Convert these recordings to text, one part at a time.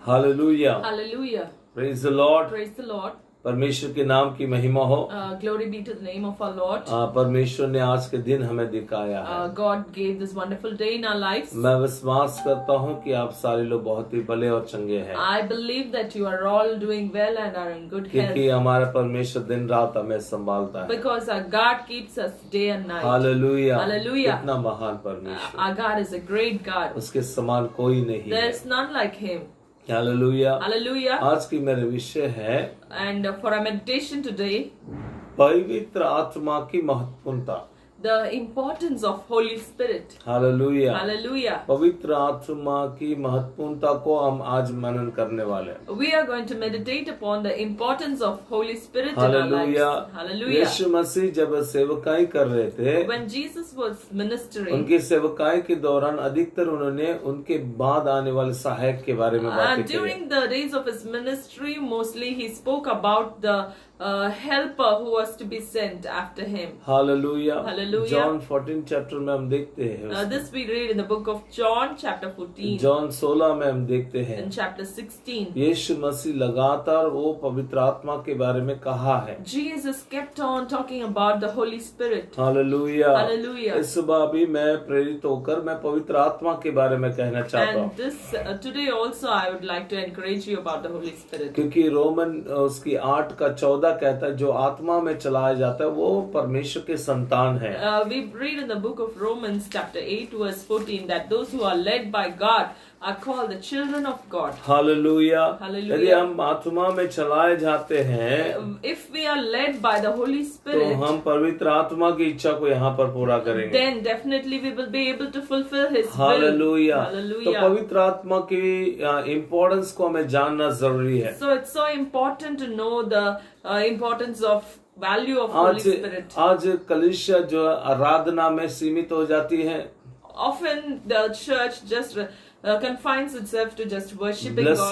Hallelujah. Hallelujah. Praise the Lord. Praise the Lord. परमेश्वर के नाम की महिमा हो। Glory be to the name of our Lord. परमेश्वर ने आज के दिन हमें दिखाया है। God gave this wonderful day in our lives. मैं विश्वास करता हूँ कि आप सारे लोग बहुत ही भले और चंगे हैं। I believe that you are all doing well and are in good health. क्योंकि हमारा परमेश्वर दिन रात हमें संभालता है। Because our God keeps us day and night. Hallelujah. Hallelujah. कितना महान परमेश्वर। Our God is a great God. उसके समान कोई नहीं है। There is none like Him. Hallelujah. Hallelujah. आज की मेरा विषय है And for our meditation today, पवित्र आत्मा की महत्वपूर्णता। the importance of Holy Spirit. Hallelujah. Hallelujah. पवित्र आत्मा की महत्वपूर्णता को हम आज मनन करने वाले हैं। We are going to meditate upon the importance of Holy Spirit in our Hallelujah. lives. Hallelujah. यीशु मसीह जब सेवकाई कर रहे थे, When Jesus was ministering, उनकी सेवकाई के दौरान अधिकतर उन्होंने उनके बाद आने वाले सहायक के बारे में बातें and की। during the days of his ministry, mostly he spoke about the helper who was to be sent after him. Hallelujah. Hallelujah. John 14 chapter में हम देखते हैं। This we read in the book of John, chapter 14. John 16 में हम देखते हैं। In chapter 16. यीशु मसीह लगातार वो पवित्र आत्मा के बारे में कहा है। Jesus kept on talking about the Holy Spirit. Hallelujah. Hallelujah. इस सुबह भी मैं प्रेरित होकर मैं पवित्र आत्मा के बारे में कहना चाहता हूँ। And this today also I would like to encourage you about the Holy Spirit. क्योंकि रोमन उसकी 8:14 कहता है जो आत्मा में चलाया जाता है वो परमेश्वर के संतान है। We read in the book of Romans chapter 8 verse 14 that those who are led by God are called the children of God. Hallelujah. Hallelujah. यदि हम आत्मा में चलाए जाते हैं If we are led by the Holy तो Spirit, हम पवित्र आत्मा की इच्छा को यहाँ पर पूरा करेंगे। then definitely we will be able to fulfill His will. Hallelujah. तो Hallelujah. पवित्र आत्मा की इम्पोर्टेंस को हमें जानना जरूरी है। So it's so important to know the importance of value of Holy Spirit. आज कलीसिया जो आराधना में सीमित हो जाती है, Often the church just confines itself to just worshiping God,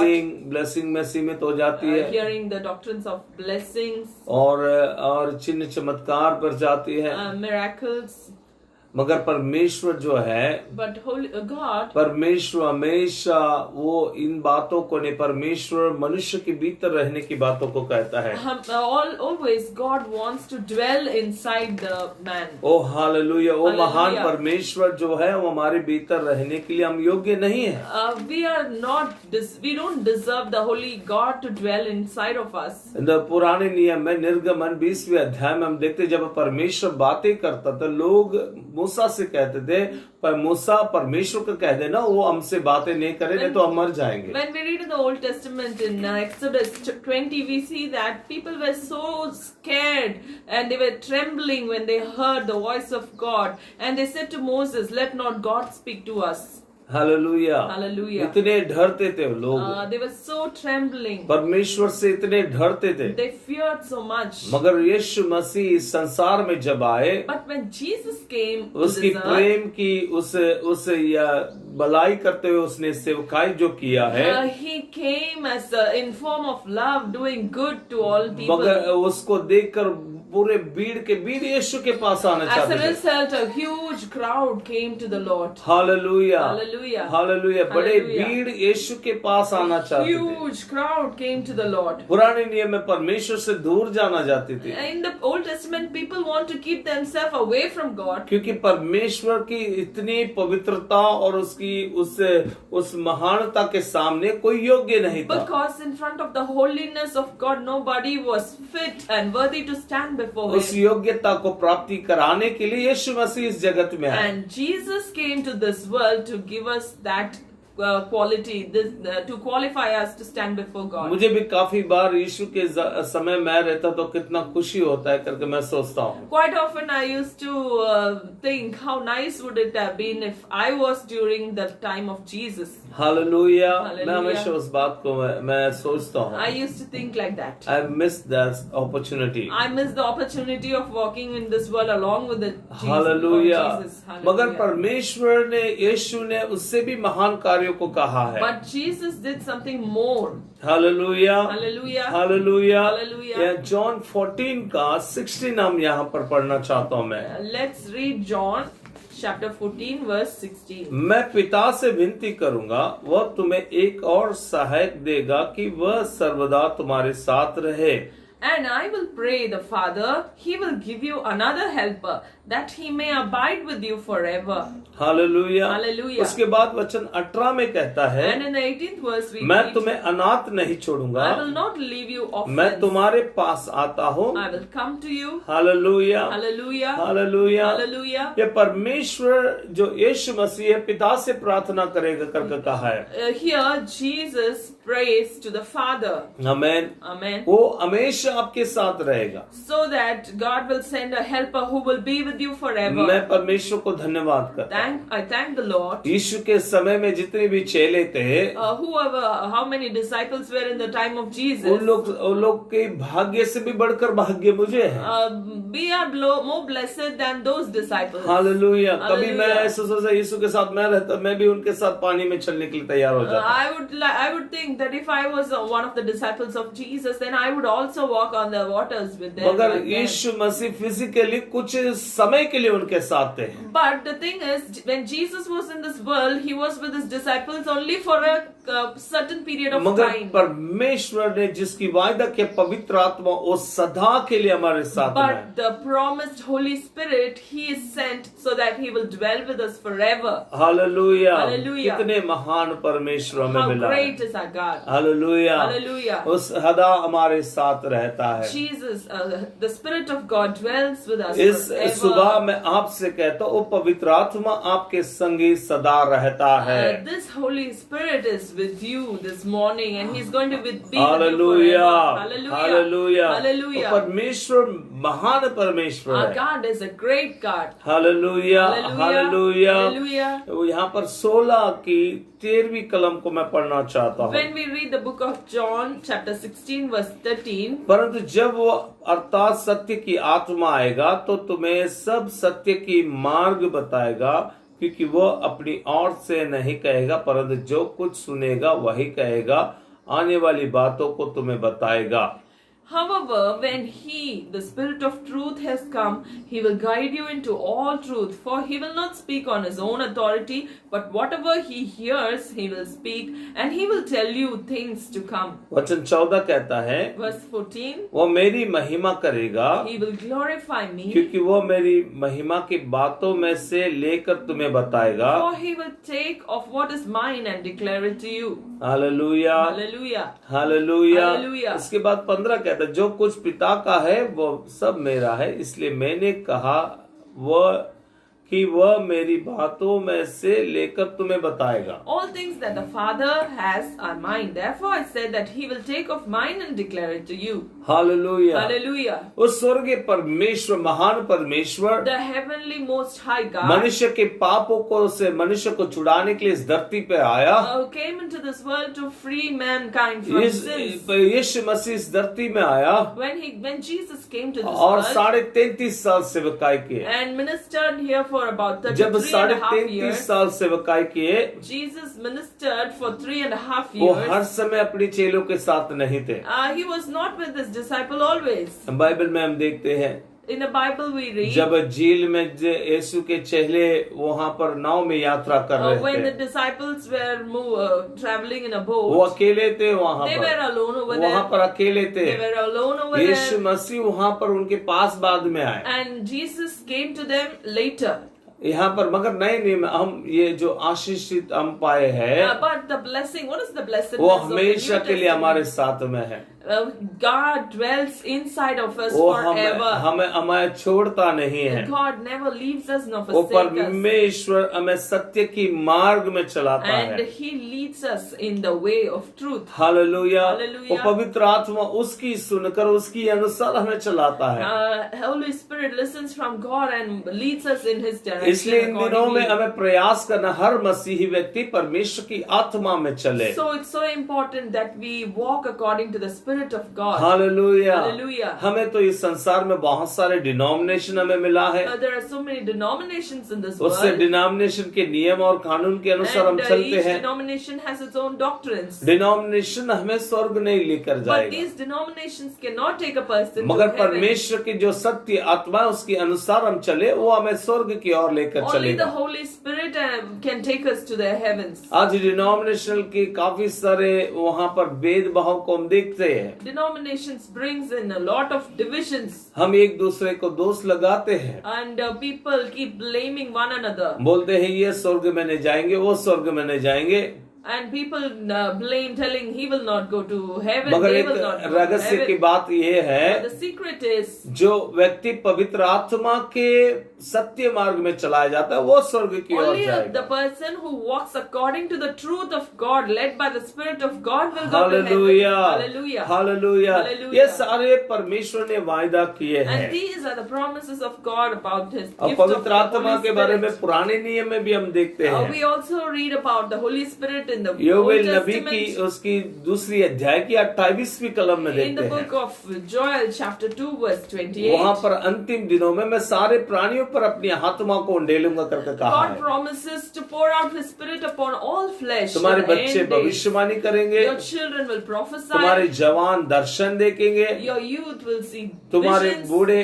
blessing में सीमित हो जाती है, hearing the doctrines of blessings, और चिन्ह चमत्कार पर जाती है। miracles. मगर परमेश्वर जो है, But Holy God, परमेश्वर हमेशा वो इन बातों को नहीं, परमेश्वर मनुष्य के भीतर रहने की बातों को कहता है। always God wants to dwell inside the man. ओ हालेलुया। वो Hallelujah. महान परमेश्वर जो है वो हमारे भीतर रहने के लिए हम योग्य नहीं है। We don't deserve the Holy God to dwell inside of us. पुराने नियम में निर्गमन 20वें अध्याय में हम देखते जब परमेश्वर बातें करता था, लोग मूसा से कहते थे पर मूसा परमेश्वर को कह देना वो हमसे बातें नहीं करे, नहीं तो हम मर जाएंगे। When we read in the Old Testament in Exodus 20, we see that people were so scared and they were trembling when they heard the voice of God, and they said to Moses, "Let not God speak to us." Hallelujah. Hallelujah. इतने डरते थे लोग, They were so trembling. परमेश्वर से इतने डरते थे। They feared so much. मगर यीशु मसीह इस संसार में जब आए, But when Jesus came to उसकी this earth, प्रेम की उस या भलाई करते हुए उसने सेवकाई जो किया है, he came as in form of love, doing good to all people. मगर उसको देखकर पूरे भीड़ के भीड़ यीशु के पास आना As चाहते a थे। result, a huge crowd came to the Lord. Hallelujah. Hallelujah. Hallelujah. बड़े Hallelujah. भीड़ यीशु के पास आना चाहते थे। Huge crowd came to the Lord. पुराने नियम में परमेश्वर से दूर जाना चाहती थी, In the Old Testament, people want to keep themselves away from God. क्योंकि परमेश्वर की इतनी पवित्रता और उसकी उस महानता के सामने कोई योग्य नहीं था। Because in front of the holiness of God, nobody was fit and worthy to stand before उस Him. योग्यता को प्राप्ति कराने के लिए यीशु मसीह इस जगत में आए। And Jesus came to this world to give us that quality, to qualify us to stand before God. मुझे भी काफी बार यीशु के समय में रहता तो कितना खुशी होता है करके मैं सोचता हूँ। Quite often I used to think how nice would it have been if I was during the time of Jesus. Hallelujah. Hallelujah. मैं हमेशा उस बात को मैं सोचता हूँ। I used to think like that. I missed that opportunity. I missed the opportunity of walking in this world along with the Jesus. Hallelujah. Jesus. मगर Hallelujah. परमेश्वर ने यीशु ने उससे भी महान कार्यों को कहा है। But Jesus did something more. Hallelujah. Hallelujah. Hallelujah. Hallelujah. John 14 का 16 हम यहाँ पर पढ़ना चाहता हूँ मैं। Let's read John chapter 14 verse 16. मैं पिता से विनती करूंगा, वह तुम्हें एक और सहायक देगा कि वह सर्वदा तुम्हारे साथ रहे. And I will pray the Father, he will give you another helper, that he may abide with you forever. Hallelujah. Hallelujah. उसके बाद वचन 18 में कहता है, And in the 18th verse we मैं read, तुम्हें अनाथ नहीं छोड़ूंगा, I will not leave you मैं orphans. तुम्हारे पास आता हूँ. I will come to you. Hallelujah. Hallelujah. Hallelujah. Hallelujah. ये परमेश्वर जो यीशु मसीह है, पिता से प्रार्थना करेगा करके कहा है. Here Jesus prays to the Father. Amen. Amen. वो हमेशा आपके साथ रहेगा. So that God will send a helper who will be with you forever. मैं परमेश्वर को धन्यवाद करता हूँ. I thank the Lord. यीशु के समय में जितने भी चेले थे, How many disciples were in the time of Jesus? उन लोग के भाग्य से भी बढ़कर भाग्य मुझे है. We are more blessed than those disciples. Hallelujah. कभी Hallelujah. मैं ऐसा सोचा यीशु के साथ मैं रहता, मैं भी उनके साथ पानी में चलने के लिए तैयार हो जाता. I would think that if I was one of the disciples of Jesus, then I would also walk on the waters with them. मगर like them. यीशु मसीह फिजिकली कुछ समय के लिए उनके साथ थे. But the thing is, when Jesus was in this world, he was with his disciples only for a certain period of मगर time. परमेश्वर ने जिसकी वायदा किया पवित्र आत्मा, वो सदा के लिए हमारे साथ है. But the promised Holy Spirit, he is sent so that he will dwell with us forever. Hallelujah. Hallelujah. कितने महान परमेश्वर हमें How मिला है. great is our God. Hallelujah. Hallelujah. उस सदा हमारे साथ रहता है. Jesus, the Spirit of God dwells with us इस सुबह forever. मैं आपसे कहता हूँ, वो पवित्र आत्मा आपके संगी सदा रहता है. This Holy Spirit is with you this morning, and he's going to be with you hallelujah. forever. Hallelujah. Hallelujah. Hallelujah. वो परमेश्वर महान परमेश्वर Our है. God is a great God. Hallelujah. Hallelujah. Hallelujah. यहाँ पर 16 की 13वीं कलम को मैं पढ़ना चाहता हूँ. When we read the book of John, chapter 16, verse 13, परंतु जब वो अर्थात सत्य की आत्मा आएगा तो तुम्हें सब सत्य की मार्ग बताएगा, क्योंकि वो अपनी ओर से नहीं कहेगा, परंतु जो कुछ सुनेगा वही कहेगा, आने वाली बातों को तुम्हें बताएगा. however, when he, the Spirit of truth, has come, he will guide you into all truth, for he will not speak on his own authority, but whatever he hears, he will speak, and he will tell you things to come. वचन 14 कहता है, Verse 14, वो मेरी महिमा करेगा, he will glorify me, क्योंकि वो मेरी महिमा की बातों में से लेकर तुम्हें बताएगा. for he will take of what is mine and declare it to you. Hallelujah. Hallelujah. Hallelujah. Hallelujah. इसके बाद 15 कहता है, जो कुछ पिता का है वो सब मेरा है, इसलिए मैंने कहा कि वह मेरी बातों में से लेकर तुम्हें बताएगा. All things that the Father has are mine. Therefore I said that he will take of mine and declare it to you. Hallelujah. Hallelujah. उस स्वर्गीय परमेश्वर, महान परमेश्वर, The heavenly most high God मनुष्य के पापों को से मनुष्य को छुड़ाने के लिए इस धरती पे आया. came into this world to free mankind from sins. यीशु मसीह इस धरती में आया When Jesus came to this और world 33.5 साल सेवकाई किए. and ministered here for about जब 33.5 33.5 years, साल सेवकाई किए, Jesus ministered for 3.5 वो हर years. समय अपने चेलों के साथ नहीं थे. He was not with his disciple always. Bible में हम देखते हैं, In the Bible we read, जब झील में यीशु के चेले वहां पर नाव में यात्रा कर when रहे the थे, disciples were traveling in a वो boat, अकेले थे वहां they were पर. alone over वहां there. पर अकेले थे. They were alone over Yeshu there. मसीह वहां पर उनके पास बाद में आए. And Jesus came to them later. यहाँ पर मगर नहीं हम ये जो आशीषित हम पाए हैं, But the blessing, what is the blessedness वो of the New हमेशा के लिए Testament? हमारे साथ में है. God dwells inside of us वो forever. हमें छोड़ता नहीं है. God never leaves us nor वो forsakes us. परमेश्वर हमें सत्य की मार्ग में चलाता And है. He leads us in the way of truth. Hallelujah. Hallelujah. वो पवित्र आत्मा उसकी सुनकर उसकी अनुसार हमें चलाता है. Holy Spirit listens from God and leads us in His direction. इसलिए इन दिनों में accordingly. हमें प्रयास करना, हर मसीही व्यक्ति परमेश्वर की आत्मा में चले. So it's so important that we walk according to the Spirit Spirit of God. Hallelujah. Hallelujah. हमें तो इस संसार में बहुत सारे डिनोमिनेशन हमें मिला है, There are so many denominations in this उससे world. डिनोमिनेशन के नियम और कानून के अनुसार हम And चलते each हैं। denomination has its own doctrines. Denomination हमें स्वर्ग नहीं लेकर But जाएगा, these denominations cannot take a person to मगर heaven. परमेश्वर की जो सत्य आत्मा है उसके अनुसार हम चले, वो हमें स्वर्ग की ओर लेकर Only the चलेगा। Holy Spirit can take us to the heavens. आज डिनोमिनेशनल की काफी सारे वहाँ पर भेदभाव को हम देखते हैं। Denominations brings in a lot of divisions, हम एक दूसरे को दोष लगाते हैं, and people keep blaming one another. बोलते हैं ये स्वर्ग में नहीं जाएंगे, वो स्वर्ग में नहीं जाएंगे। And people blame, telling he will not go to heaven, मगर they एक will not go to रहस्य की heaven. बात यह है, But the secret is, जो व्यक्ति पवित्र आत्मा के सत्य मार्ग में चलाया जाता है वो स्वर्ग की ओर only the जाएगा। person who walks according to the truth of God, led by the Spirit of God, will go to heaven. Hallelujah, Hallelujah. Hallelujah. Hallelujah. ये सारे परमेश्वर ने वायदा किए हैं। And these are the promises of God about His और gift of पवित्र the आत्मा Holy के बारे में Spirit. पुराने नियम में भी हम देखते हैं। We also read about the Holy Spirit in the Old योवेल नबी की Testament. उसकी दूसरी अध्याय की 28वीं कलम में In देखते the हैं। book of Joel, chapter 2, verse 28. वहाँ पर अंतिम दिनों में मैं सारे प्राणियों पर अपनी आत्मा को उंडेलूंगा करके कहा God है। promises to pour out His Spirit upon all flesh. तुम्हारे in the बच्चे end days. भविष्यवाणी करेंगे, Your children will prophesy. तुम्हारे जवान दर्शन देखेंगे, Your youth will see तुम्हारे visions. बूढ़े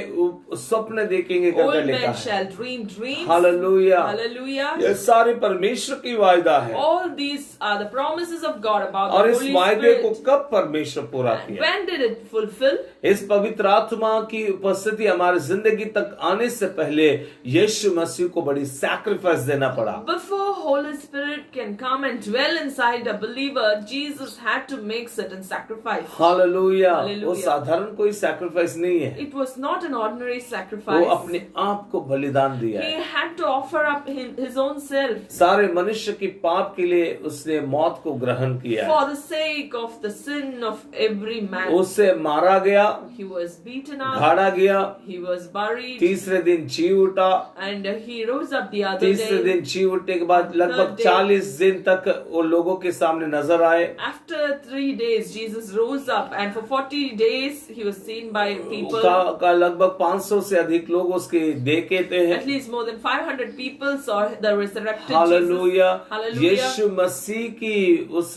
स्वप्न देखेंगे करके Old लिखा men है। shall dream dreams. Hallelujah. Hallelujah. ये सारे परमेश्वर की वायदा है। All these are the promises of God about और the इस Holy वायदे को Spirit. कब परमेश्वर पूरा And किया? when did it fulfill? इस पवित्र आत्मा की उपस्थिति हमारे जिंदगी तक आने से पहले यीशु मसीह को बड़ी सैक्रिफाइस देना पड़ा। Before Holy Spirit can come and dwell inside a believer, Jesus had to make certain sacrifice. Hallelujah. Hallelujah. वो साधारण कोई सैक्रिफाइस नहीं है, It was not an ordinary वो sacrifice. अपने आप को बलिदान दिया He है। had to offer up his own self सारे मनुष्य की पाप के लिए उसने मौत को ग्रहण किया है। for the sake of the sin of every man. उससे मारा गया, He was beaten up, गाड़ा गया, he was buried, तीसरे दिन जी उठा, and he rose up the other तीसरे day. दिन जी उठने के बाद लगभग Third day. 40 दिन तक वो लोगों के सामने नजर आए। After 3 days, Jesus rose up, and for 40 days he was seen by people. का लगभग 500 से अधिक लोग उसके देखे थे। At least more than 500 people saw the resurrected hallelujah. Jesus. Hallelujah. यीशु मसीह की उस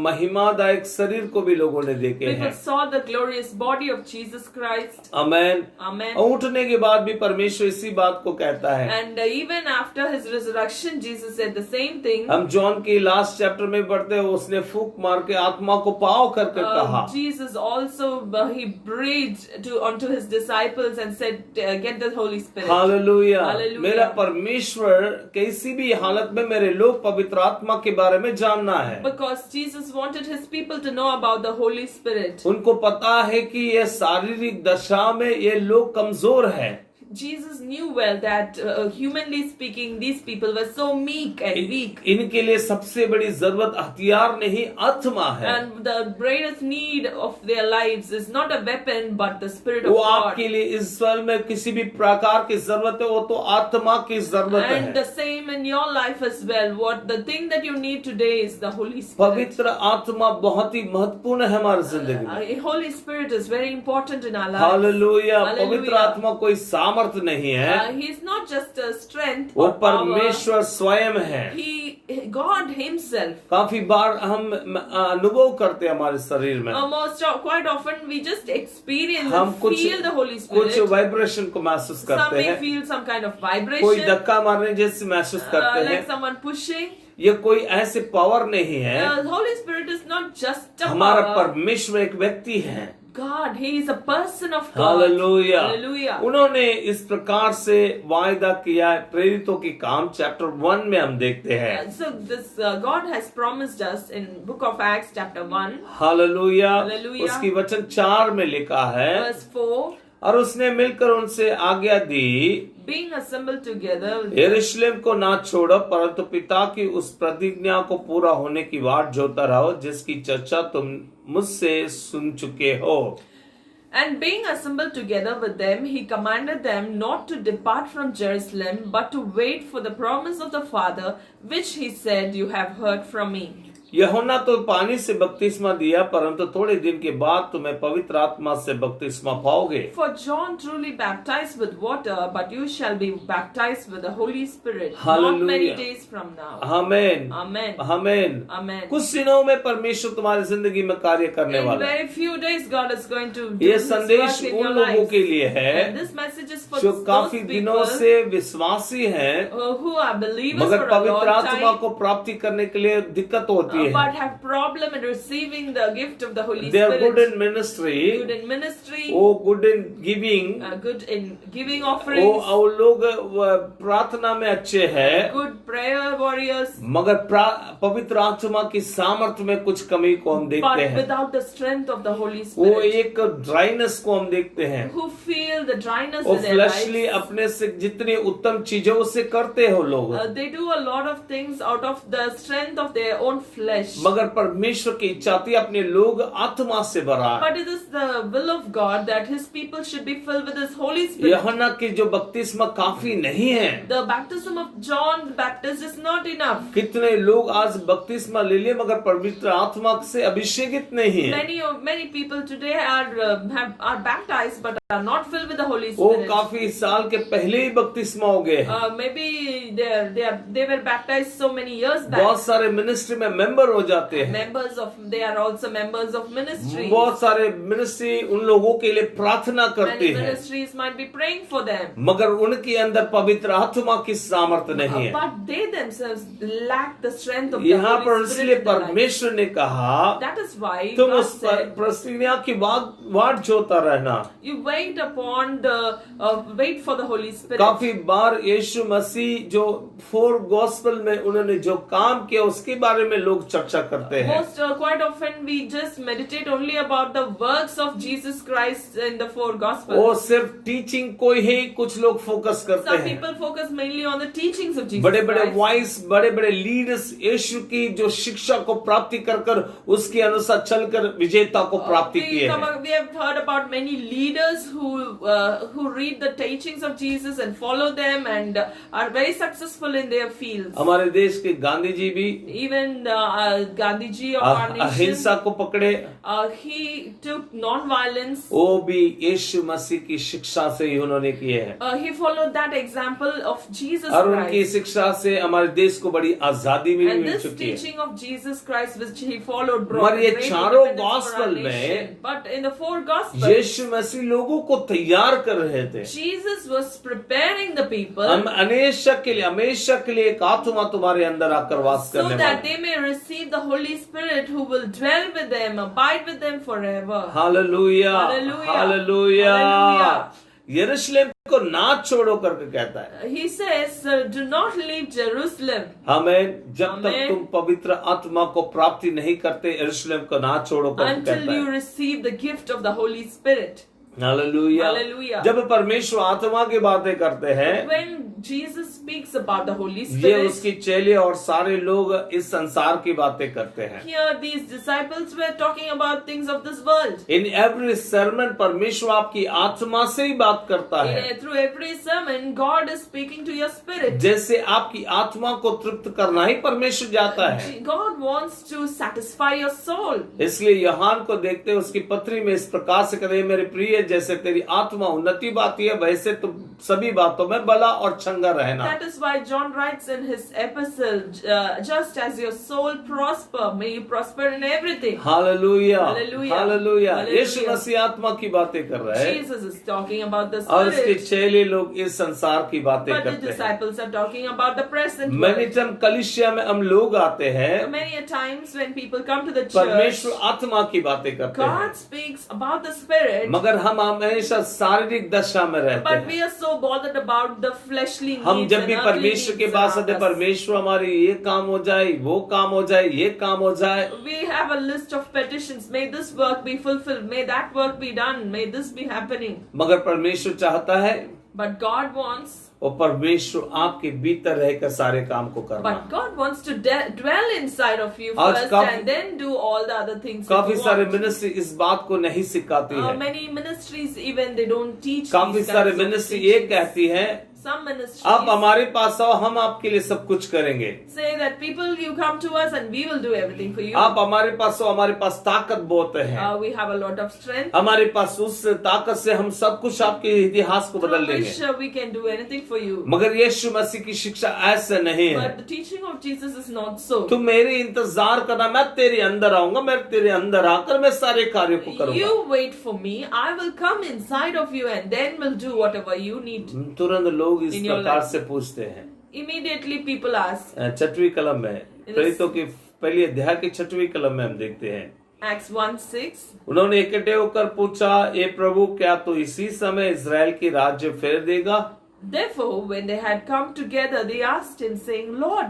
महिमादायक शरीर को भी लोगों ने देखे People हैं। saw the glorious body of Jesus Christ. Amen. Amen. उठने के बाद भी परमेश्वर इसी बात को कहता है। And even after his resurrection, Jesus said the same thing. हम जॉन की लास्ट चैप्टर में पढ़ते हैं, उसने फूंक मार के आत्मा को पाओ करके कहा। Jesus also he breathed onto his disciples and said, "Get the Holy Spirit." Hallelujah. Hallelujah. मेरा परमेश्वर किसी भी हालत में मेरे लोग पवित्र आत्मा के बारे में जानना है। Because Jesus wanted his people to know about the Holy Spirit. उनको पता है कि ये शारीरिक दशा में ये लोग कमजोर हैं। Jesus knew well that humanly speaking, these people were so meek and weak. इनके लिए सबसे बड़ी जरूरत हथियार नहीं आत्मा है। And the greatest need of their lives is not a weapon but the Spirit of वो God. आपके लिए इस साल में किसी भी प्रकार की जरूरत है, वो तो आत्मा की जरूरत And the है। same in your life as well. What the thing that you need today is the Holy Spirit. पवित्र आत्मा बहुत ही महत्वपूर्ण है हमारी जिंदगी में। Holy Spirit is very important in our lives. Hallelujah. Hallelujah. पवित्र आत्मा कोई सामर्थ नहीं है, He is not just a strength वो or power. परमेश्वर स्वयं है। God Himself. काफी बार हम अनुभव करते हैं हमारे शरीर में, Quite often we just experience हम and कुछ feel the Holy Spirit. कुछ वाइब्रेशन को महसूस Some करते may हैं, feel some kind of कोई vibration, धक्का मारने जैसे महसूस करते like हैं। someone pushing. ये कोई ऐसे पावर नहीं है। The Holy Spirit is not just a हमारा power. परमेश्वर एक व्यक्ति है। God, He is a person of God. Hallelujah. Hallelujah. उन्होंने इस प्रकार से वायदा किया है। प्रेरितों की काम चैप्टर 1 में हम देखते हैं। So this God has promised us in Book of Acts chapter 1 hallelujah. Hallelujah. उसकी वचन 4 में लिखा है, verse 4, और उसने मिलकर उनसे आज्ञा दी, being assembled together with यरूशलेम को ना छोड़ो, परंतु पिता की उस प्रतिज्ञा को पूरा होने की वाट जोता रहो जिसकी चर्चा तुम मुझसे सुन चुके हो। And being assembled together with them, he commanded them not to depart from Jerusalem, but to wait for the promise of the Father, which he said, "You have heard from me." यूहन्ना तो पानी से बपतिस्मा दिया, परंतु थोड़े दिन के बाद तुम्हें पवित्र आत्मा से बपतिस्मा पाओगे। For John truly baptized with water, but you shall be baptized with the Holy Spirit not many Hallelujah. days from now. Amen, Amen. Amen. Amen. कुछ दिनों में परमेश्वर तुम्हारी जिंदगी में कार्य करने In वाला है। very few days, God is going to do ये His संदेश work in उन your लोगों lives. के लिए है And this message is for जो those काफी दिनों people से विश्वासी हैं, who are believers मगर for a long पवित्र आत्मा time, को प्राप्ति करने के लिए दिक्कत होती but है। have problem in receiving the gift of the Holy They are good Spirit. in ministry, Good in ministry, वो good in giving, good in giving वो offerings, लोग प्रार्थना में अच्छे हैं, good prayer warriors, मगर पवित्र आत्मा की सामर्थ्य में कुछ कमी को हम देखते but हैं। without the strength of the Holy वो Spirit, एक ड्राइनेस को हम देखते हैं। who feel the dryness वो in their फ्लैशली lives. अपने से जितनी उत्तम चीजें उससे करते हो लोग, They do a lot of things out of the strength of their own flesh. मगर परमेश्वर की इच्छा थी अपने लोग आत्मा से भरा। But it is the will of God that His people should be filled with His Holy Spirit. यूहन्ना की जो बपतिस्मा काफी नहीं है। The baptism of John the Baptist is not enough. कितने लोग आज बपतिस्मा ले लिए मगर पवित्र आत्मा से अभिषेकित नहीं है। Many people today are baptized but are not filled with the Holy वो Spirit. काफी साल के पहले ही बपतिस्मा हो गए हैं। Maybe they were baptized so many years back. बहुत सारे मिनिस्ट्री में मेंबर हो जाते हैं। They are also members of ministry. बहुत सारे मिनिस्ट्री उन लोगों के लिए प्रार्थना करती Many है, ministries might be praying for them. मगर उनके अंदर पवित्र आत्मा की सामर्थ्य नहीं है। But they themselves lack the strength of the यहाँ पर Holy इसलिए Spirit in their lives. परमेश्वर ने कहा That is why तुम God उस said, प्रसन्नता की वाट जोता रहना। you wait upon wait for the Holy Spirit. काफी बार यीशु मसीह जो 4 गॉस्पेल में उन्होंने जो काम किया उसके बारे में लोग चर्चा करते हैं। Quite often we just meditate only about the works of Jesus Christ in the 4 Gospels. वो सिर्फ टीचिंग को ही कुछ लोग फोकस करते Some हैं। people focus mainly on the teachings of Jesus बड़े बड़े Christ. वॉइस, बड़े बड़े लीडर्स यीशु की जो शिक्षा को प्राप्ति कर कर उसके अनुसार चलकर विजेता को प्राप्ति किए हैं। We have heard about many leaders who read the teachings of Jesus and follow them and are very successful in their fields. हमारे देश के गांधी जी भी Even Gandhi ji of our nation, अहिंसा को पकड़े, he took non-violence. वो भी यीशु मसीह की शिक्षा से ही उन्होंने किए हैं He followed that example of Jesus और उनकी Christ. शिक्षा से हमारे देश को बड़ी आजादी भी And मिल this चुकी है। teaching of Jesus Christ which he followed brought मगर ये great चारों independence for our gospel में nation. But in the 4 Gospels, यीशु मसीह लोगों को तैयार कर रहे थे। Jesus was preparing the people हम हमेशा के लिए एक आत्मा तुम्हारे अंदर आकर वास so करने that वाला। they may receive the Holy Spirit who will dwell with them, abide with them forever. Hallelujah, Hallelujah. Hallelujah. Hallelujah. यरूशलेम को ना छोड़ो करके कहता है। He says, do not leave Jerusalem हमें जब तक Amen. तुम पवित्र आत्मा को प्राप्ति नहीं करते यरूशलेम को ना छोड़ो करके until कहता you है। receive the gift of the Holy Spirit. Hallelujah. Hallelujah. जब परमेश्वर आत्मा की बातें करते हैं, When Jesus speaks about the Holy ये Spirit, उसके चेले और सारे लोग इस संसार की बातें करते हैं। here these disciples were talking about things of this world. In every sermon परमेश्वर आपकी आत्मा से ही बात करता है। Through every sermon, God is speaking to your spirit. जैसे आपकी आत्मा को तृप्त करना ही परमेश्वर जाता है। God wants to satisfy your soul. इसलिए यूहन्ना को देखते हुए उसकी पत्री में इस प्रकार से करे, मेरे प्रिय जैसे तेरी आत्मा उन्नति पाती है वैसे तुम सभी बातों में भला और चंगा रहना। That is why John writes in his epistle, just as your soul prosper, may you prosper in everything. Hallelujah, Hallelujah. Hallelujah. Hallelujah. यीशु मसीह आत्मा की बातें कर रहे हैं Jesus is talking about the और उसके spirit, चेले लोग इस संसार की बातें but the करते हैं। disciples are talking about the present many world. Time कलीसिया में हम लोग आते हैं, Many a times when people come to the church, परमेश्वर आत्मा की बातें करते हैं, God speaks about the spirit, मगर हम हमेशा शारीरिक दशा में रहते but हैं। we are so bothered about the fleshly needs हम जब and भी earthly परमेश्वर के needs पास around आते, us. परमेश्वर हमारी ये काम हो जाए, वो काम हो जाए, ये काम हो जाए, We have a list of petitions. May this work be fulfilled. May that work be done. May this be happening. मगर परमेश्वर चाहता है But God wants, और परमेश्वर आपके भीतर रहकर सारे काम को करना। but God wants to dwell inside of you आज first काफी- and then do all the other things. काफी that you सारे want. मिनिस्ट्री इस बात को नहीं सिखाती है। Many ministries even they don't teach. काफी these सारे kinds of मिनिस्ट्री ये teachings. कहती है Some ministries आप हमारे पास आओ, हम आपके लिए सब कुछ करेंगे। say that people, you come to us and we will do everything for you. आप हमारे पास आओ, हमारे पास ताकत बहुत है, We have a lot of strength. हमारे पास उस ताकत से हम सब कुछ आपके इतिहास को बदल Through देंगे। which we can do anything for you. मगर यीशु मसीह की शिक्षा ऐसा नहीं है। But the teaching of Jesus is not so. तू मेरे इंतजार करना, मैं तेरे अंदर आऊंगा, मैं तेरे अंदर आकर मैं सारे कार्यों को करूंगा। You wait for me, I will come inside of you and then will do whatever you need. तुरंत लोग इस In your प्रकार life. से पूछते हैं। Immediately people ask. छठवीं कलम में, प्रेरितों की पहली अध्याय की छठवीं कलम में हम देखते हैं, Acts 1:6. उन्होंने इकट्ठे होकर पूछा, ए प्रभु, क्या तू इसी समय इजराइल की राज्य फेर देगा? Therefore, when they had come together, they asked him, saying, Lord,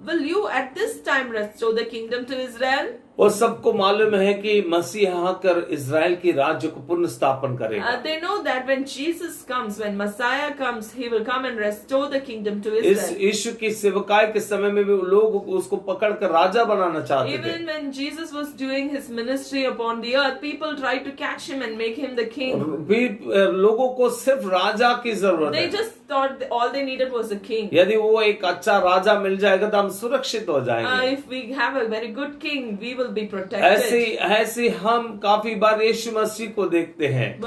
will you at this time restore the kingdom to Israel? और सबको मालूम है कि मसीह आकर इजराइल की राज्य को पुनः स्थापन करेगा। They know that when Jesus comes, when Messiah comes, he will come and restore the kingdom to इस Israel. यीशु की सेवकाई के समय में भी लोग उसको पकड़कर राजा बनाना चाहते थे। Even when Jesus was doing his ministry upon the earth, people tried to catch him and make him the king. भी लोगों को सिर्फ राजा की जरूरत They है। just thought all they needed was a king. यदि वो एक अच्छा राजा मिल जाएगा तो हम सुरक्षित हो जाएंगे। If we have a very good king, we will be ऐसे protected. ऐसे हम काफी बार यीशु मसीह को देखते हैं।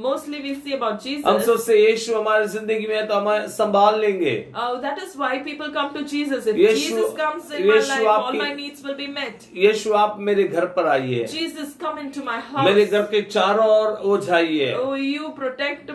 Mostly we see about हम Jesus. सोचते हैं यीशु हमारी जिंदगी में है तो हमें संभाल लेंगे। That is why people come to Jesus. If Yeshu- Jesus comes in my Yeshu life, all आपकी- my needs will be met. यीशु आप मेरे घर पर आइए, Jesus, come into my house. मेरे घर के चारों ओर ओझाइए, Oh, you protect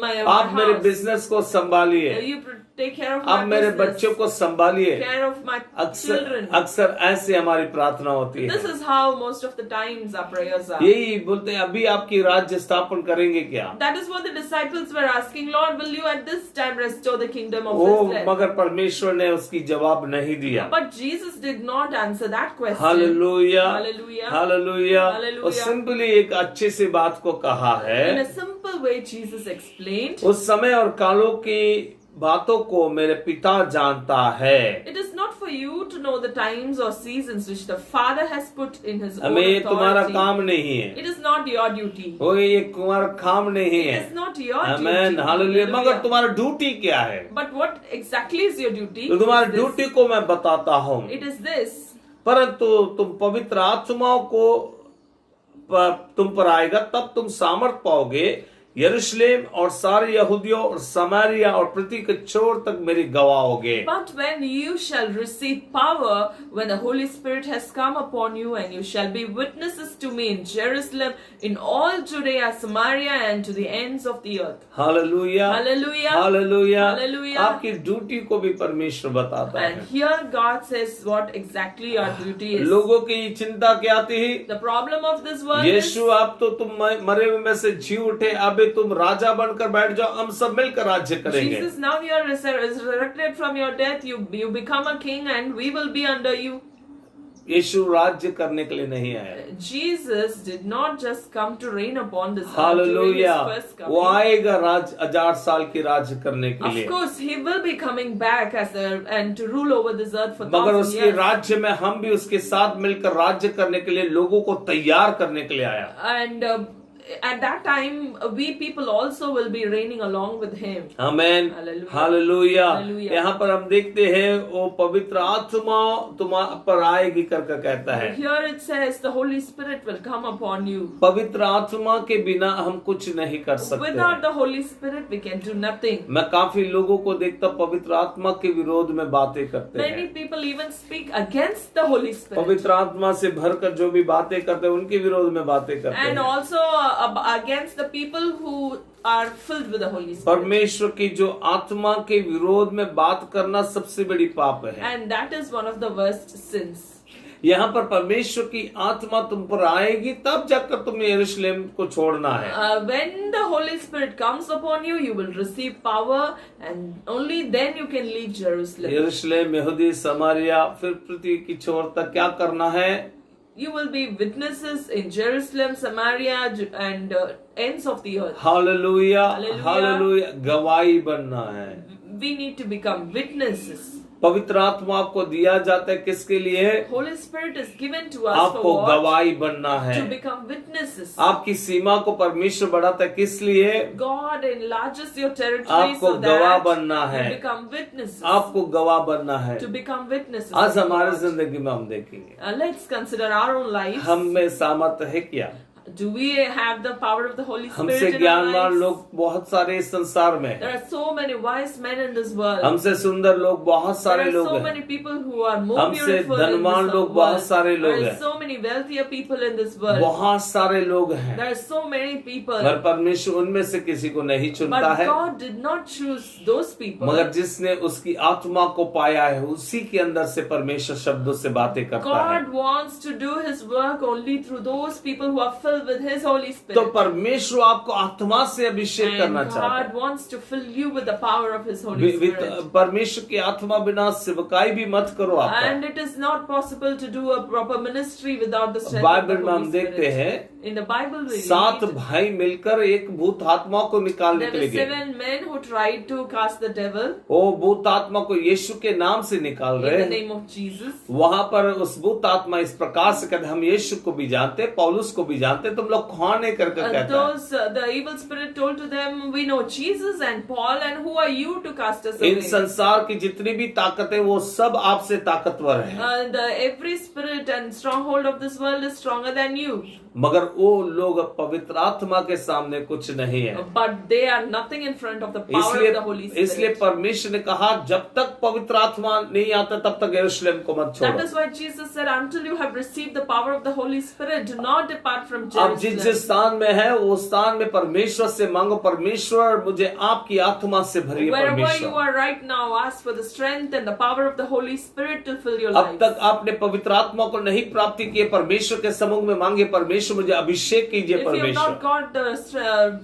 my आप मेरे house. बिजनेस को संभालिए, You take care of my आप मेरे business. बच्चों को संभालिए। Care of my अक्सर children. अक्सर ऐसे हमारी प्रार्थना होती This है। is how most of the times our prayers are. यही बोलते हैं, अभी आपकी राज्य स्थापन करेंगे क्या? That is what the disciples were asking, Lord, will you at this time restore the kingdom of वो Israel? मगर परमेश्वर ने उसकी जवाब नहीं दिया। But Jesus did not answer that question. Hallelujah, Hallelujah. Hallelujah. Hallelujah. और सिंपली एक अच्छे से बात को कहा In है, a simple way, Jesus explained, उस समय और कालों की बातों को मेरे पिता जानता है। it is not for you to know the times or seasons which the Father has put in His own हमें ये तुम्हारा authority. काम नहीं है, It is not your duty. वो ये तुम्हारा काम नहीं It है। is not your amen, duty. Hallelujah. मगर Hallelujah. तुम्हारा ड्यूटी क्या है? But what exactly is your duty? तो तुम्हारी Is this. ड्यूटी को मैं बताता हूँ। It is this. परंतु तुम पवित्र आत्माओं को तुम पर आएगा, तब तुम सामर्थ पाओगे, यरूशलेम और सारे यहूदियों और समारिया और पृथ्वी के छोर तक मेरी गवाह होगे। But when you shall receive power, when the Holy Spirit has come upon you, and you shall be witnesses to me in Jerusalem, in all Judea, Samaria, and to the ends of the earth. Hallelujah, Hallelujah. Hallelujah. Hallelujah. आपकी duty को भी परमेश्वर बताता And है। here God says what exactly our duty is. लोगों की चिंता क्या थी? The problem of this world is, यीशु, आप तो तुम मरे हुए में से जी उठे, अब तुम राजा बनकर बैठ जाओ, हम सब मिलकर राज्य करेंगे। Jesus, now you are resurrected from your death, you become a king and we will be under you. यीशु राज्य करने के लिए नहीं आया। Jesus did not just come to reign upon this earth during his hallelujah. first वो coming. आएगा 1000 साल की राज्य करने के Of लिए, course, he will be coming back and to rule over this earth for मगर 1,000 उसके years. राज्य में हम भी उसके साथ मिलकर राज्य करने के लिए लोगों को तैयार करने के लिए आया। And at that time, we people also will be reigning along with him. Amen, Hallelujah. Hallelujah. Hallelujah. यहाँ पर हम देखते हैं वो पवित्र आत्मा तुम पर आएगी करके कहता है। Here it says the Holy Spirit will come upon you. पवित्र आत्मा के बिना हम कुछ नहीं कर सकते। Without the Holy Spirit, we can do nothing. मैं काफी लोगों को देखता हूं पवित्र आत्मा के विरोध में बातें करते Many हैं। people even speak against the Holy Spirit. पवित्र आत्मा से भरकर जो भी बातें करते हैं उनके विरोध में बातें करते And हैं। also against the people who are filled with the Holy Spirit. परमेश्वर की जो आत्मा के विरोध में बात करना सबसे बड़ी पाप है। And that is one of the worst sins. यहाँ पर परमेश्वर की आत्मा तुम पर आएगी, तब जाकर तुम्हें यरूशलेम को छोड़ना है। When the Holy Spirit comes upon you, you will receive power, and only then you can leave Jerusalem. यरूशलेम, यहूदी, समारिया, फिर पृथ्वी की छोर तक क्या करना है? You will be witnesses in Jerusalem, Samaria, and ends of the earth. Hallelujah, Hallelujah. Hallelujah. गवाही बनना है। We need to become witnesses. पवित्र आत्मा आपको दिया जाता है किसके लिए? Holy Spirit is given to us आपको for what? गवाही बनना है। To become witnesses. आपकी सीमा को परमेश्वर बढ़ाता है किस लिए? God enlarges your territory आपको so गवाह that बनना है। you become witnesses. आपको गवाह बनना है। To become witnesses. आज of हमारे God. जिंदगी में हम देखेंगे Let's consider our own lives. हम में सामर्थ्य है क्या? Do we have the power of the Holy Spirit हमसे in our ज्ञानवान lives? लोग बहुत सारे इस संसार में There हैं। are so many wise men in this world. हमसे सुंदर लोग बहुत There सारे are लोग so हैं। many people who are more हमसे beautiful in धनवान this लोग world. बहुत सारे लोग There हैं। are so many wealthier people in this world. बहुत सारे लोग हैं, There are so many people. पर परमेश्वर उनमें से किसी को नहीं चुनता But है। God did not choose those people. मगर जिसने उसकी आत्मा को पाया है उसी के अंदर से परमेश्वर शब्दों से बातें करता है। God wants to do His work only through those people who are filled with His Holy तो Spirit. परमेश्वर आपको आत्मा से अभिषेक And करना चाहता है। God wants to fill you with the power of His Holy Spirit. परमेश्वर की आत्मा बिना सेवकाई भी मत करो आप। And it is not possible to do a proper ministry without the strength of Bible the में हम Holy देखते Spirit. हैं In the Bible we 7 read भाई मिलकर एक भूत आत्मा को निकालने there के were लिए गए। 7 men who tried to cast the devil वो भूत आत्मा को यीशु के नाम से निकाल in रहे the हैं। name of Jesus. वहां पर उस भूत आत्मा इस प्रकार से कहते, हम यीशु को भी जानते, पौलुस को भी जानते, तुम लोग कौन है करके कहता है। The evil spirit told to them, we know Jesus and Paul, and who are you to cast us in away? संसार की जितनी भी ताकत है वो सब आपसे ताकतवर है, Every spirit and stronghold of this world is stronger than you. मगर वो लोग पवित्र आत्मा के सामने कुछ नहीं है। But they are nothing in front of the power of the Holy इसलिए Spirit. परमेश्वर ने कहा जब तक पवित्र आत्मा नहीं आता तब तक यरूशलेम को मत That छोड़ो। is why Jesus said, until you have received the power of the Holy Spirit, do not depart from आप जिस Jerusalem. स्थान में है वो स्थान में परमेश्वर से मांगो, परमेश्वर मुझे आपकी आत्मा से भरिए Wherever you परमेश्वर। are right now, ask for the strength and the power of the Holy Spirit to fill your अब life. तक आपने पवित्र आत्मा को नहीं प्राप्त किए, परमेश्वर के सम्मुख में मांगे, परमेश्वर मुझे अभिषेक कीजिए If you have परमेश्वर। not got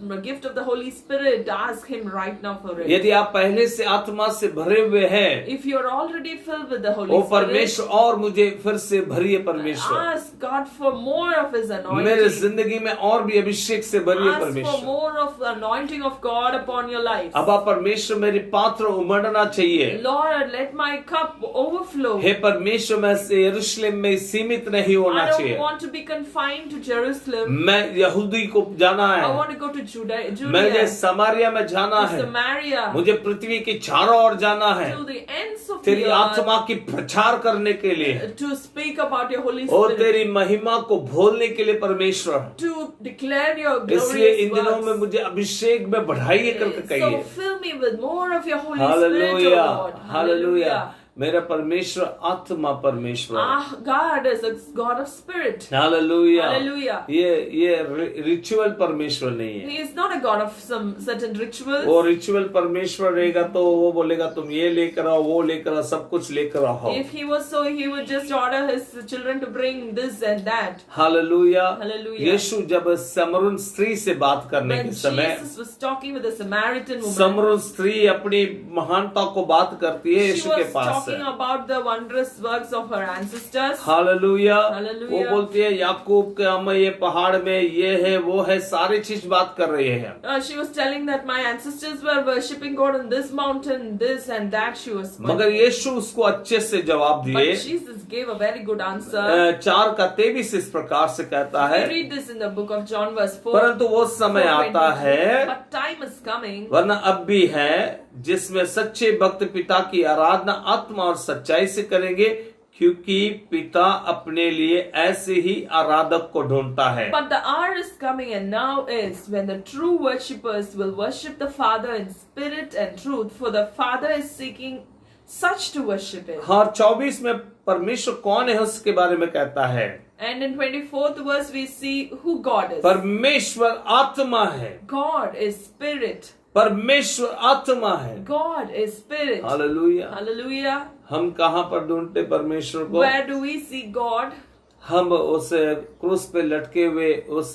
the gift of the Holy Spirit, ask Him right now for it. यदि आप पहले से आत्मा से भरे हुए हैं, If you are already filled with the O Holy Spirit, परमेश्वर और मुझे फिर से भरिए परमेश्वर। ask God for more of His मेरे anointing. जिंदगी में और भी अभिषेक से भरिए Ask for परमेश्वर। more of the anointing of God upon your life. अब आप परमेश्वर मेरी पात्र उमड़ना चाहिए। Lord, let my cup overflow. हे परमेश्वर मैं से यरूशलेम में सीमित नहीं होना I don't चाहिए। want to be confined to Jerusalem. मैं यहूदी को जाना I है, want to go to मुझे Judea, समारिया में जाना to है, Samaria, मुझे पृथ्वी के चारों ओर जाना है to the ends of तेरी the earth, आत्मा की प्रचार करने के लिए, to speak about your Holy और Spirit, तेरी महिमा को भोलने के लिए परमेश्वर। to declare your इसलिए इन glorious दिनों में works. मुझे अभिषेक में बढ़ाइए करके So कहिए। fill me with more of your Holy Spirit, hallelujah, O Lord. Hallelujah. मेरा परमेश्वर आत्मा परमेश्वर है। Ah, God is a God of spirit. Hallelujah. Hallelujah. ये रिचुअल परमेश्वर नहीं है। He is not a God of some certain rituals. वो रिचुअल परमेश्वर रहेगा तो वो बोलेगा तुम ये लेकर आओ, वो लेकर आओ, सब कुछ लेकर आओ। If he was so, he would just order his children to bring this and that. Hallelujah. Hallelujah. यीशु जब समरून स्त्री से बात करने When के समय, Jesus was talking with a Samaritan woman, समरून स्त्री अपनी महानता को बात करती है she यीशु के was पास talking से। about the wondrous works of her ancestors. Hallelujah. Hallelujah. वो बोलती है याकूब के हम ये पहाड़ में ये है वो है, सारी चीज बात कर रही है। She was telling that my ancestors were worshipping God on this mountain, this and that she was मगर pointing. यीशु उसको अच्छे से जवाब But दिए। Jesus gave a very good answer. 4:23 इस प्रकार से कहता We है, read this in the book of John verse 4. परंतु वो समय आता है, But time is coming वरना अब भी है, जिसमें सच्चे भक्त पिता की आराधना आत्मा और सच्चाई से करेंगे, क्योंकि पिता अपने लिए ऐसे ही आराधक को ढूंढता है। But the hour is coming and now is when the true worshippers will worship the Father in spirit and truth, for the Father is seeking such to worship Him. हाँ, 24 में परमेश्वर कौन है उसके बारे में कहता है। And in 24th verse we see who God is. परमेश्वर आत्मा है, God is spirit. परमेश्वर आत्मा है। God is spirit. Hallelujah. Hallelujah. हम कहाँ पर ढूंढते परमेश्वर को? Where do we see God? हम उस क्रूस पे लटके हुए उस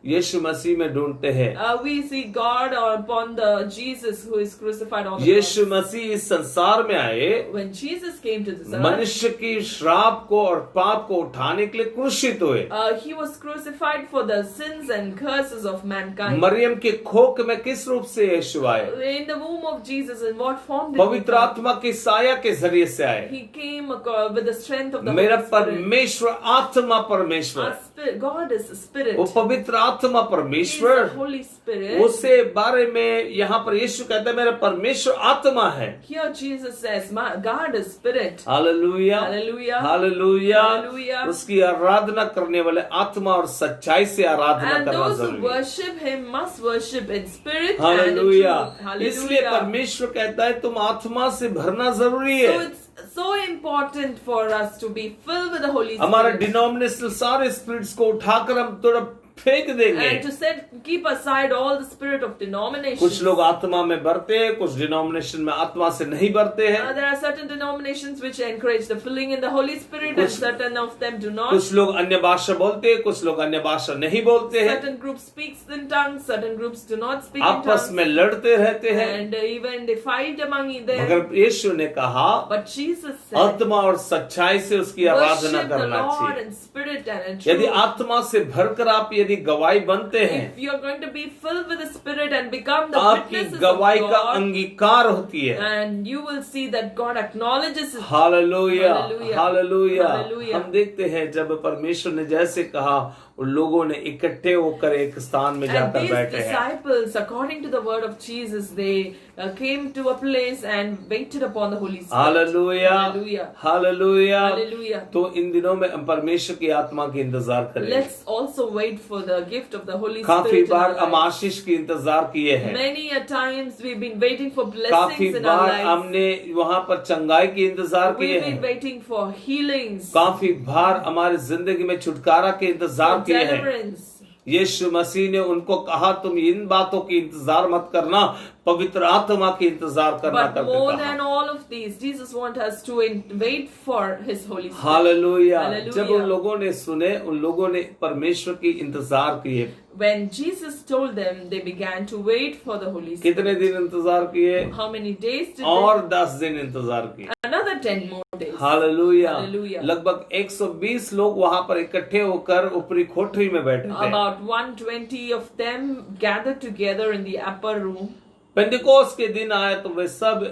यीशु मसीह में ढूंढते हैं। We see God upon the Jesus who is crucified on the Yeshu cross. मसीह इस संसार में आए, When Jesus came to this earth, मनुष्य की श्राप को और पाप को उठाने के लिए क्रूसित हुए। he was crucified for the sins and curses of mankind. Maryam के खोक में किस रूप से यीशु आए? In the womb of Jesus, in what form did he पवित्र come? आत्मा की साया के जरिए से आए। He came with the strength of the मेरा Holy Spirit. परमेश्वर आत्मा परमेश्वर, Our spirit, God is a spirit. वो पवित्र आत्मा He is परमेश्वर, the Holy Spirit. उसे बारे में यहाँ पर यीशु कहता है मेरा परमेश्वर आत्मा है। Here Jesus says, "My God is spirit." Hallelujah, Hallelujah. Hallelujah. Hallelujah. उसकी आराधना करने वाले आत्मा और सच्चाई से आराधना And करना those who जरूरी है। worship Him must worship in spirit and in hallelujah. truth. इसलिए Hallelujah. परमेश्वर कहता है तुम आत्मा से भरना जरूरी So है। it's so important for us to be filled with the Holy हमारा Spirit. डिनोमिनेशनल सारे स्पिरिट्स को उठाकर हम थोड़ा फेंक देंगे। And to keep aside all the spirit of denominations. कुछ लोग आत्मा में भरते हैं, कुछ डिनोमिनेशन में आत्मा से नहीं भरते हैं। There are certain denominations which encourage the filling in the Holy Spirit, and certain of them do not. कुछ लोग अन्य भाषा बोलते हैं, कुछ लोग अन्य भाषा नहीं बोलते हैं। Certain groups speaks in tongues, certain groups do not speak in आपस tongues, में लड़ते रहते हैं। and even they fight among them. मगर यीशु ने कहा But Jesus said, आत्मा और सच्चाई से उसकी आराधना worship the करना Lord चाहिए। in spirit and in यदि truth. आत्मा से भरकर आप यदि गवाही बनते हैं, If you are going to be filled with the Spirit and become the आपकी witnesses of गवाही का God, अंगीकार होती है। and you will see that God acknowledges His. Hallelujah, Hallelujah. Hallelujah. Hallelujah. हम देखते हैं जब परमेश्वर ने जैसे कहा उन लोगों ने इकट्ठे होकर एक स्थान में And जाकर these बैठे हैं। disciples, according to the word of Jesus, they came to a place and waited upon the Holy Spirit. Hallelujah, Hallelujah. Hallelujah. Hallelujah. तो इन दिनों में हम परमेश्वर की आत्मा की इंतजार करें। Let's also wait for the gift of the Holy काफी Spirit. in बार our हम lives. आशीष की इंतजार किए हैं। Many a times we've been waiting for काफी blessings in our bar lives. हमने वहाँ पर चंगाई की इंतजार किए We've हैं। been waiting for healings, काफी बार हमारी जिंदगी में छुटकारा के इंतजार for किए हैं। deliverance. यीशु मसीह ने उनको कहा तुम इन बातों की इंतजार मत करना, पवित्र आत्मा की इंतजार करना But करके more कहा। than all of these, Jesus wants us to wait for His Holy Spirit. Hallelujah. Hallelujah. जब उन लोगों ने सुने, उन लोगों ने परमेश्वर की इंतजार किए। When Jesus told them, they began to wait for the Holy Spirit. कितने दिन इंतजार किए? How many days did और 10 दिन इंतजार किए। they? Another 10 more days. Hallelujah. Hallelujah. लगभग 120 लोग वहां पर इकट्ठे होकर ऊपरी कोठरी में बैठे थे। About 120 of them gathered together in the upper room. पेंतिकोस्त के दिन आए तो वे सब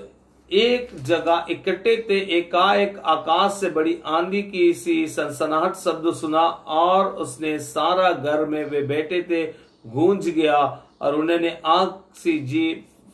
एक जगह इकट्ठे थे। एकाएक आकाश से बड़ी आंधी की सी सनसनाहट शब्द सुना और उसने सारा घर में वे बैठे थे गूंज गया और उन्होंने आग सी जी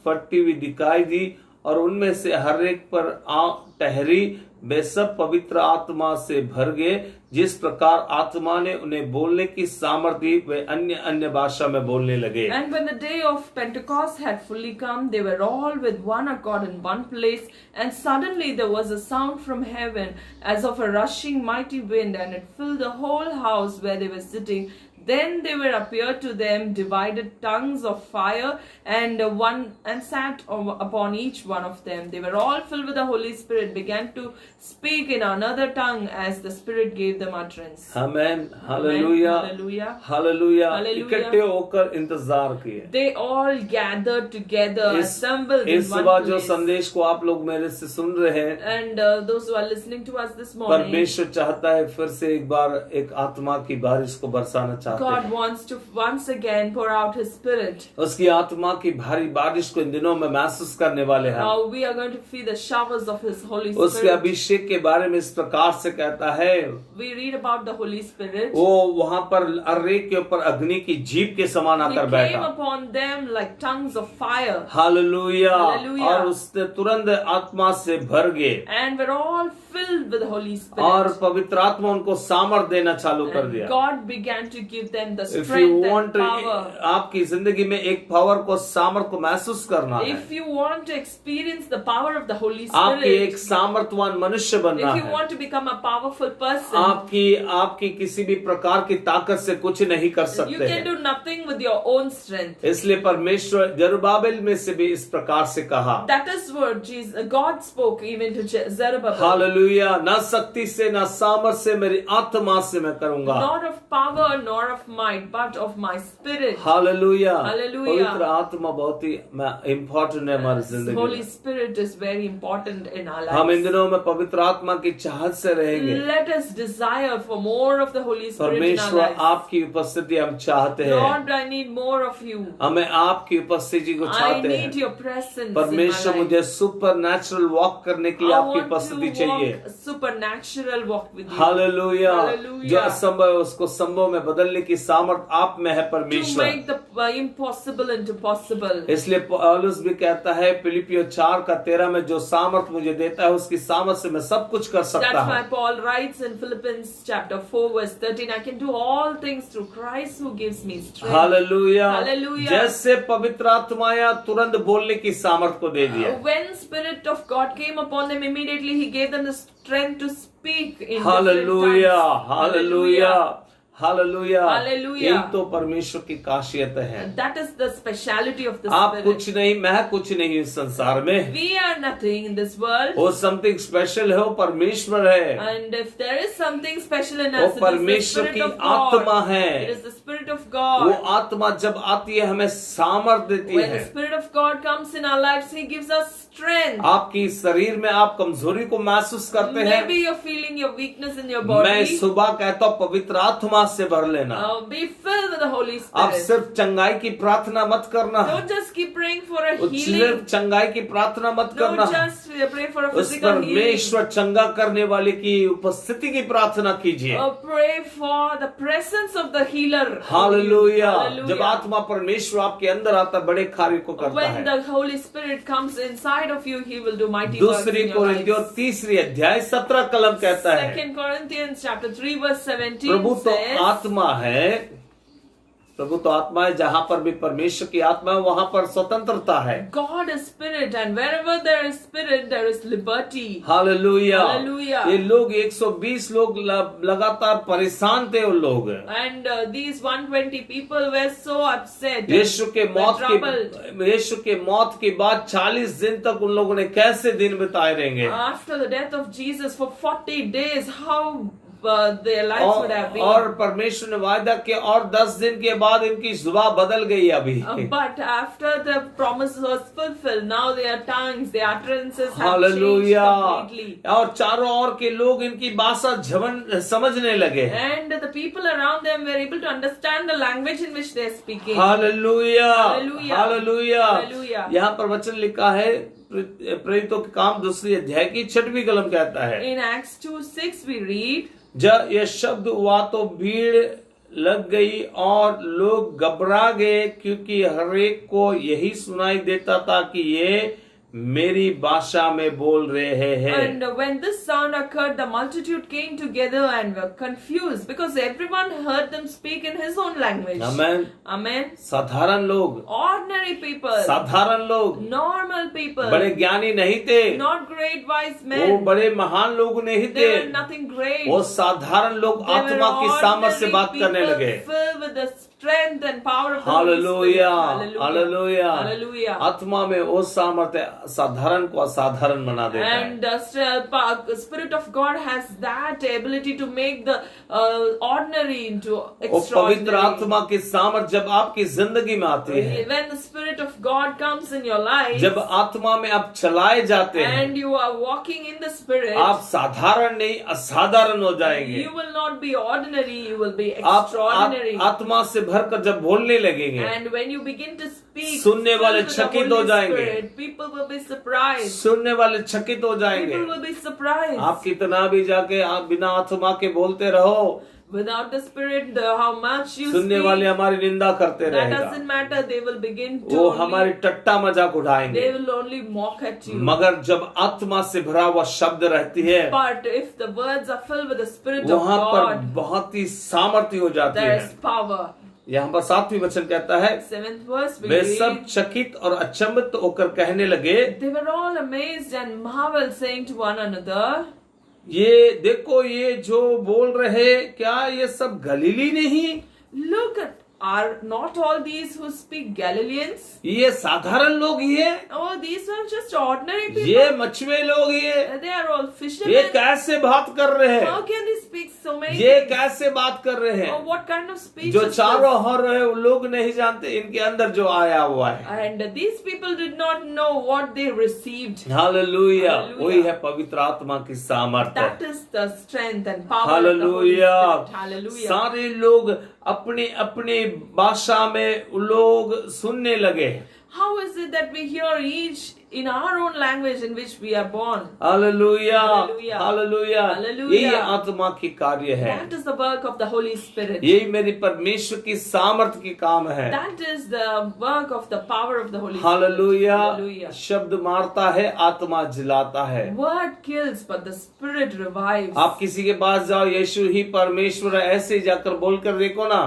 फटती हुई दिखाई दी और उनमें से हर एक पर आग ठहरी। वे सब पवित्र आत्मा से भर गए, जिस प्रकार आत्मा ने उन्हें बोलने की सामर्थ्य दी, वे अन्य अन्य भाषा में बोलने लगे। And when the day of Pentecost had fully come, they were all with one accord in one place, and suddenly there was a sound from heaven as of a rushing mighty wind, and it filled the whole house where they were sitting. Then there were appeared to them divided tongues of fire, and sat upon each one of them. They were all filled with the Holy Spirit, began to speak in another tongue as the Spirit gave them utterance. Amen, hallelujah, Hallelujah. Hallelujah. Hallelujah. इकट्ठे होकर इंतजार किए। They all gathered together, assembled in इस one सुबह जो place. संदेश को आप लोग मेरे से सुन रहे हैं, And those who are listening to us this morning, परमेश्वर चाहता है फिर से एक बार एक आत्मा की बारिश को बरसाना चाहते God हैं। wants to once again pour out His Spirit. उसकी आत्मा की भारी बारिश को इन दिनों में महसूस करने वाले हैं। Now we are going to feel the showers of His Holy उसके Spirit. अभिषेक के बारे में इस प्रकार से कहता है, We read about the Holy Spirit. वो वहां पर अर्रे के ऊपर अग्नि की जीप के समान He आकर came बैठा। upon them like tongues of fire, hallelujah. Hallelujah. और उसने तुरंत आत्मा से भर गए and were all filled with the Holy और Spirit. पवित्र आत्मा उनको सामर्थ देना चालू कर And दिया। God began to give them the If you strength want and power. आपकी जिंदगी में एक पावर को सामर्थ को महसूस करना है, If you want to experience the power of the Holy आपकी Spirit, एक सामर्थवान मनुष्य बनना if you है, want to become a powerful person, आपकी किसी भी प्रकार की ताकत से कुछ नहीं कर you सकते can हैं। do nothing with your own strength. इसलिए परमेश्वर जरुब्बाबिल में से भी इस प्रकार से कहा। That is what God spoke even to Zerubbabel. Hallelujah. Hallelujah. ना शक्ति से ना सामर्थ से, मेरी आत्मा से मैं करूंगा। Not of power nor of might, but of my spirit. Hallelujah. Hallelujah. पवित्र आत्मा बहुत ही इम्पोर्टेंट है हमारी जिंदगी Holy में। Spirit is very important in our हम इन lives. दिनों में पवित्र आत्मा की चाहत से रहेंगे। Let us desire for more of the Holy Spirit in our परमेश्वर lives. आपकी उपस्थिति हम चाहते हैं। Lord, I need more of you. हमें आपकी उपस्थिति को I चाहते need हैं। your presence in my परमेश्वर life. मुझे सुपर नेचुरल वॉक करने के लिए I आपकी want उपस्थिति to चाहिए। walk supernatural walk with you. Hallelujah. Hallelujah. जो असंभव है उसको संभव में बदलने की सामर्थ आप में है To परमेश्वर। make the impossible into possible. इसलिए पौलुस भी कहता है फिलिपियो 4:13 में, जो सामर्थ मुझे देता है उसकी सामर्थ से मैं सब कुछ कर सकता That's why हूँ। Paul writes in Philippians chapter 4 verse 13, I can do all things through Christ who gives me strength. Hallelujah. Hallelujah. जैसे पवित्र आत्मा आया तुरंत बोलने की सामर्थ को दे दिया। When Spirit of God came upon them, immediately He gave them the strength to speak in hallelujah. different tongues. Hallelujah. Hallelujah. Hallelujah. यही तो परमेश्वर की खासियत है। And that is the speciality of the आप Spirit. कुछ नहीं, मैं कुछ नहीं इस संसार में। We are nothing in this world. वो समथिंग स्पेशल है, वो परमेश्वर है। And if there is something special in वो us, it is the परमेश्वर Spirit की of God. आत्मा है। It is the Spirit of वो God. आत्मा जब आती है हमें सामर्थ देती When the है। Spirit of God comes in our lives, He gives us strength. आपकी शरीर में आप कमजोरी को महसूस करते हैं। Maybe you're feeling your weakness in your मैं body. सुबह कहता हूँ पवित्र आत्मा से भर लेना। Be filled with the Holy आप Spirit. सिर्फ चंगाई की प्रार्थना मत करना। Don't just keep praying for a सिर्फ healing. चंगाई की प्रार्थना मत करना। Don't just pray for a उस physical healing. परमेश्वर चंगा करने वाले की उपस्थिति की प्रार्थना कीजिए। Pray for the presence of the healer. Hallelujah. Hallelujah. जब आत्मा परमेश्वर आपके अंदर आता बड़े कार्य को करता When है। the Holy Spirit comes inside of you, He will do mighty works दूसरी in your कोरिन्थियों lives. 3 अध्याय 17 कलम कहता है, 2 Corinthians chapter 3 verse 17 प्रभु तो says, आत्मा है। प्रभु तो आत्मा है, जहां पर भी परमेश्वर की आत्मा है वहां पर स्वतंत्रता है। God is spirit, and wherever there is spirit, there is liberty. Hallelujah. Hallelujah. ये लोग 120 लोग लगातार परेशान थे। उन लोग And these 120 people were so upset. यीशु के were मौत troubled. के मौत के बाद 40 दिन तक उन लोगों ने कैसे दिन बिताए रहेंगे। After the death of Jesus for 40 days, how their lives would have been. और परमेश्वर ने वायदा किया और 10 दिन के बाद इनकी जुबान बदल गई अभी। But after the promise was fulfilled, now their tongues, their utterances have hallelujah. changed completely. और चारों ओर के लोग इनकी भाषा समझने लगे। And the people around them were able to understand the language in which they are speaking. Hallelujah. Hallelujah. Hallelujah. Hallelujah. यहाँ पर वचन लिखा है, प्रेरितों के काम 2 अध्याय की 6वीं कलम कहता है, In Acts 2:6 we read, जब यह शब्द हुआ तो भीड़ लग गई और लोग घबरा गए, क्योंकि हर एक को यही सुनाई देता था कि ये मेरी भाषा में बोल रहे हैं। and when this sound occurred, the multitude came together and were confused because everyone heard them speak in his own language. Amen. Amen. साधारण लोग, Ordinary people, साधारण लोग, normal people, बड़े ज्ञानी नहीं थे, not great wise वो men. बड़े महान लोग नहीं They थे, were nothing great. वो साधारण लोग They were आत्मा की सामर्थ से ordinary बात करने people लगे। filled with the strength and power of the Holy Spirit. Hallelujah. Hallelujah. Hallelujah. Hallelujah. आत्मा में वो सामर्थ्य साधारण को असाधारण बना देता है। And the Spirit of God has that ability to make the ordinary into वो पवित्र extraordinary. आत्मा की सामर्थ जब आपकी जिंदगी में आती है, When the Spirit of God comes in your life, जब आत्मा में आप चलाए जाते हैं, and you are walking in the Spirit, आप साधारण नहीं असाधारण हो जाएंगे। you will not be ordinary, you will be आप extraordinary. आत्मा से भरकर जब बोलने लगेंगे, And when you begin to speak, सुनने वाले filled with the चकित हो Holy जाएंगे। Spirit, people will be surprised. सुनने वाले चकित हो जाएंगे। People will be surprised. आप कितना भी जाके आप बिना आत्मा के बोलते रहो, Without the Spirit, how much you सुनने speak, वाले हमारी निंदा करते that रहेगा। doesn't matter. They will begin to वो हमारी only, टट्टा मजाक उठाएंगे। they will only mock at you. मगर जब आत्मा से भरा हुआ शब्द रहती है, But if the words are filled with the Spirit of वहां पर God, बहुत ही सामर्थ्य हो जाती there है। is power. यहाँ पर 7वीं वचन कहता है, 7th verse we वे सब read, चकित और अचंभित होकर कहने लगे, they were all amazed and marveled, saying to one another, ये देखो, ये जो बोल रहे क्या ये सब गलीली नहीं? look at Are not all these who speak Galileans? ये साधारण लोग ही है, Oh, these are just ordinary people. ये मछुए लोग ही है, They are all ये fishermen. कैसे बात कर रहे हैं, How can they speak so many ये things? कैसे बात कर रहे Oh, हैं, what kind of speech जो is चारों this? हर रहे वो लोग नहीं जानते इनके अंदर जो आया हुआ है। And these people did not know what they received. Hallelujah, Hallelujah. वही है पवित्र आत्मा की सामर्थ्य। That is the strength and power of the Holy hallelujah, Spirit. Hallelujah. सारे लोग अपनी अपनी भाषा में लोग सुनने लगे। How is it that we hear each in our own language in which we are born? Hallelujah, Hallelujah. Hallelujah, Hallelujah. यही आत्मा की कार्य है, That is the work of the Holy Spirit. यही मेरी परमेश्वर की सामर्थ्य की काम है। That is the work of the power of the Holy Spirit. Hallelujah, Hallelujah. शब्द मारता है, आत्मा जिलाता है। Word kills, but the Spirit revives. आप किसी के पास जाओ, यीशु ही परमेश्वर है, ऐसे ही जाकर बोलकर देखो ना,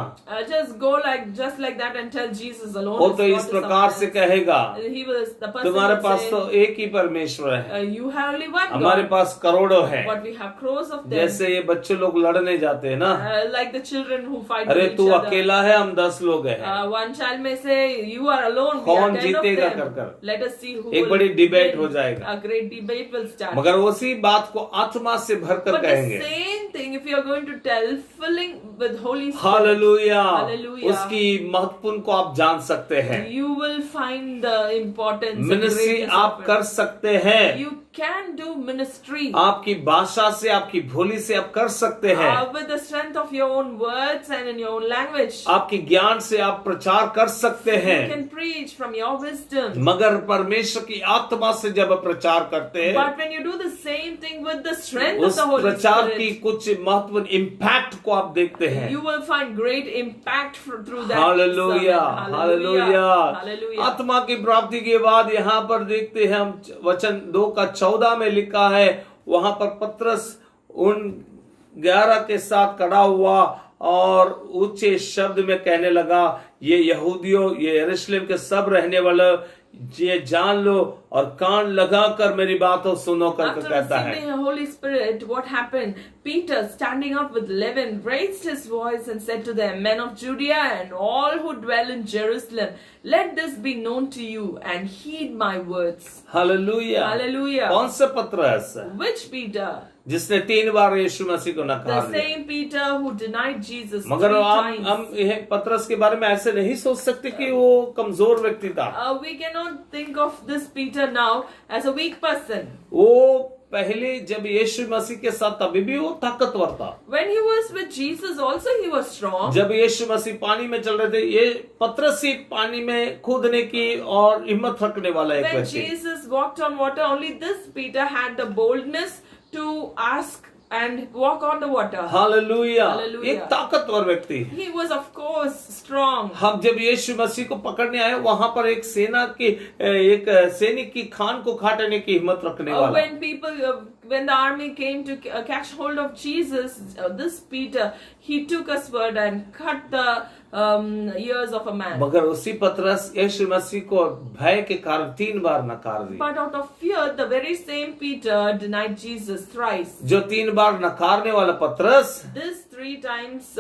Just go just like that and tell Jesus alone. वो is तो God इस is प्रकार से something else. कहेगा, He will, the person तुम्हारे will पास say, तो एक ही परमेश्वर है, you have only one हमारे God, पास करोड़ों है। but we have crores of them. जैसे ये बच्चे लोग लड़ने जाते हैं ना, Like the children who fight अरे with each तू other. अकेला है, हम 10 लोग हैं। One child may say, "You are alone. We are कौन 10 of जीतेगा them. कर-कर। Let us see who एक will बड़ी डिबेट win. हो जाएगा। A great debate will start. मगर उसी बात को आत्मा से भरकर But the कहेंगे। same thing, if you are going to tell, filling with Holy Spirit, hallelujah, Hallelujah. उसकी महत्वपूर्ण को आप जान सकते हैं। you will find the importance. and ministry greatness आप of it. कर सकते हैं, You can do ministry आपकी भाषा से, आपकी भोली से आप कर सकते हैं, with the strength of your own words and in your own language. आपके ज्ञान से आप प्रचार कर सकते You हैं। can preach from your wisdom. मगर परमेश्वर की आत्मा से जब आप प्रचार करते हैं, But when you do the same thing with the strength of उस the Holy प्रचार की Spirit, कुछ महत्वपूर्ण इम्पैक्ट को आप देखते हैं। you will find great impact through that. Hallelujah, sermon. Hallelujah. Hallelujah. आत्मा की प्राप्ति के बाद यहाँ पर देखते हैं हम, वचन 2:14 में लिखा है, वहां पर पतरस उन 11 के साथ खड़ा हुआ और ऊंचे शब्द में कहने लगा, ये यहूदियों, ये यरूशलेम के सब रहने वाले, ये जान लो और कान लगाकर मेरी बातों सुनो करके After कहता है। receiving the Holy Spirit, what happened? Peter, standing up with leaven, raised his voice and said to them, "Men of Judea and all who dwell in Jerusalem, let this be known to you and heed my words." Hallelujah, Hallelujah. कौन सा पतरस Which Peter? जिसने 3 बार यीशु मसीह को The नकार दिया। same Peter who denied Jesus मगर 3 हम times. यह पतरस के बारे में ऐसे नहीं सोच सकते कि वो कमजोर व्यक्ति था। We cannot think of this Peter now as a weak person. वो पहले जब यीशु मसीह के साथ तभी भी वो ताकतवर था। When he was with Jesus also he was strong. जब यीशु मसीह पानी में चल रहे थे, ये पतरस ही पानी में कूदने की और हिम्मत रखने वाला एक When व्यक्ति। Jesus walked on water, only this Peter had the boldness to ask and walk on the water. Hallelujah, Hallelujah. एक ताकतवर व्यक्ति। He was of course strong. हम जब यीशु मसीह को पकड़ने आए, वहां पर एक सैनिक की खान को काटने की हिम्मत रखने वाला। When the army came to catch hold of Jesus, this Peter, he took a sword and cut the ears of a man. मगर उसी पतरस यीशु मसीह को भय के कारण 3 बार नकार दिया। But out of fear, the very same Peter denied Jesus thrice. जो 3 बार नकारने वाला पतरस This 3 times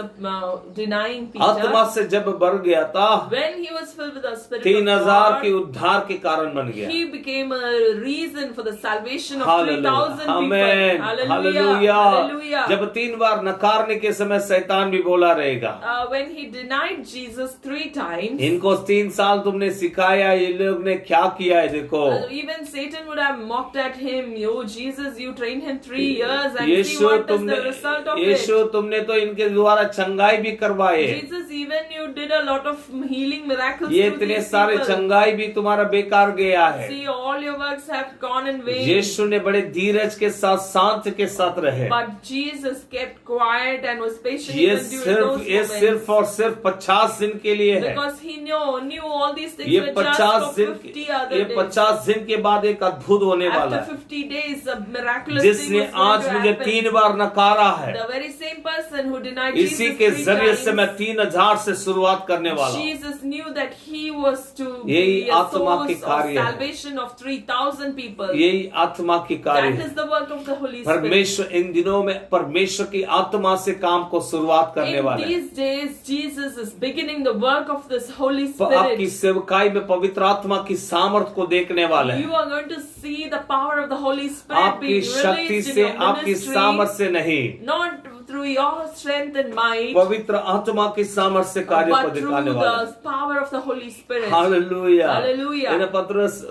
denying आत्मा Peter, से जब भर गया था, when he was filled with the Spirit 3000 of के God, उद्धार के कारण बन गया। he became a reason for the salvation of hallelujah, 3,000 people. Amen, Hallelujah. Hallelujah. Hallelujah. जब 3 बार नकारने के समय शैतान भी बोला रहेगा, When he denied Jesus 3 times, इनको 3 साल तुमने सिखाया, ये लोग ने क्या किया है देखो। even Satan would have mocked at him. "Oh Jesus, you trained him 3 years and see Yeshu what is the result of Yeshu it." तुमने तो इनके द्वारा चंगाई भी करवाए, Jesus, even you did a lot of healing miracles ये through इतने these सारे people. चंगाई भी तुम्हारा बेकार गया है। See, all your works have gone in vain. यीशु ने बड़े धीरज के साथ, शांत के साथ रहे। But Jesus kept quiet and was patient ये even during those सिर्फ moments. और सिर्फ 50 दिन के लिए है। Because he knew all these things ये were 50 just for दिन 50 ये other days. 50 दिन के बाद एक अद्भुत होने वाला After है, 50 days, a miraculous thing जिसने was going आज to मुझे happen. 3 बार नकारा है। The very same person person who denied इसी Jesus के 3 जरिए से times, मैं 3000 से शुरुआत करने वाला हूँ। Jesus knew that he was to यही be a आत्मा की source of कार्य है। salvation of 3,000 people. यही आत्मा की कार्य That है। is the work of the Holy Spirit. परमेश्वर इन दिनों में परमेश्वर की आत्मा से काम को शुरुआत करने In वाले हैं। these days, Jesus is beginning the work of this Holy आपकी Spirit. सेवकाई में पवित्र आत्मा की सामर्थ को देखने वाले हैं। You are going to see the power of the Holy Spirit आपकी being शक्ति released in से, your आपकी सामर्थ ministry, से नहीं, not through your strength and might, पवित्र आत्मा की सामर्थ से कार्य को but through दिखाने वाले हैं। the power of the Holy Spirit. Hallelujah. Hallelujah. इन्हें पतरस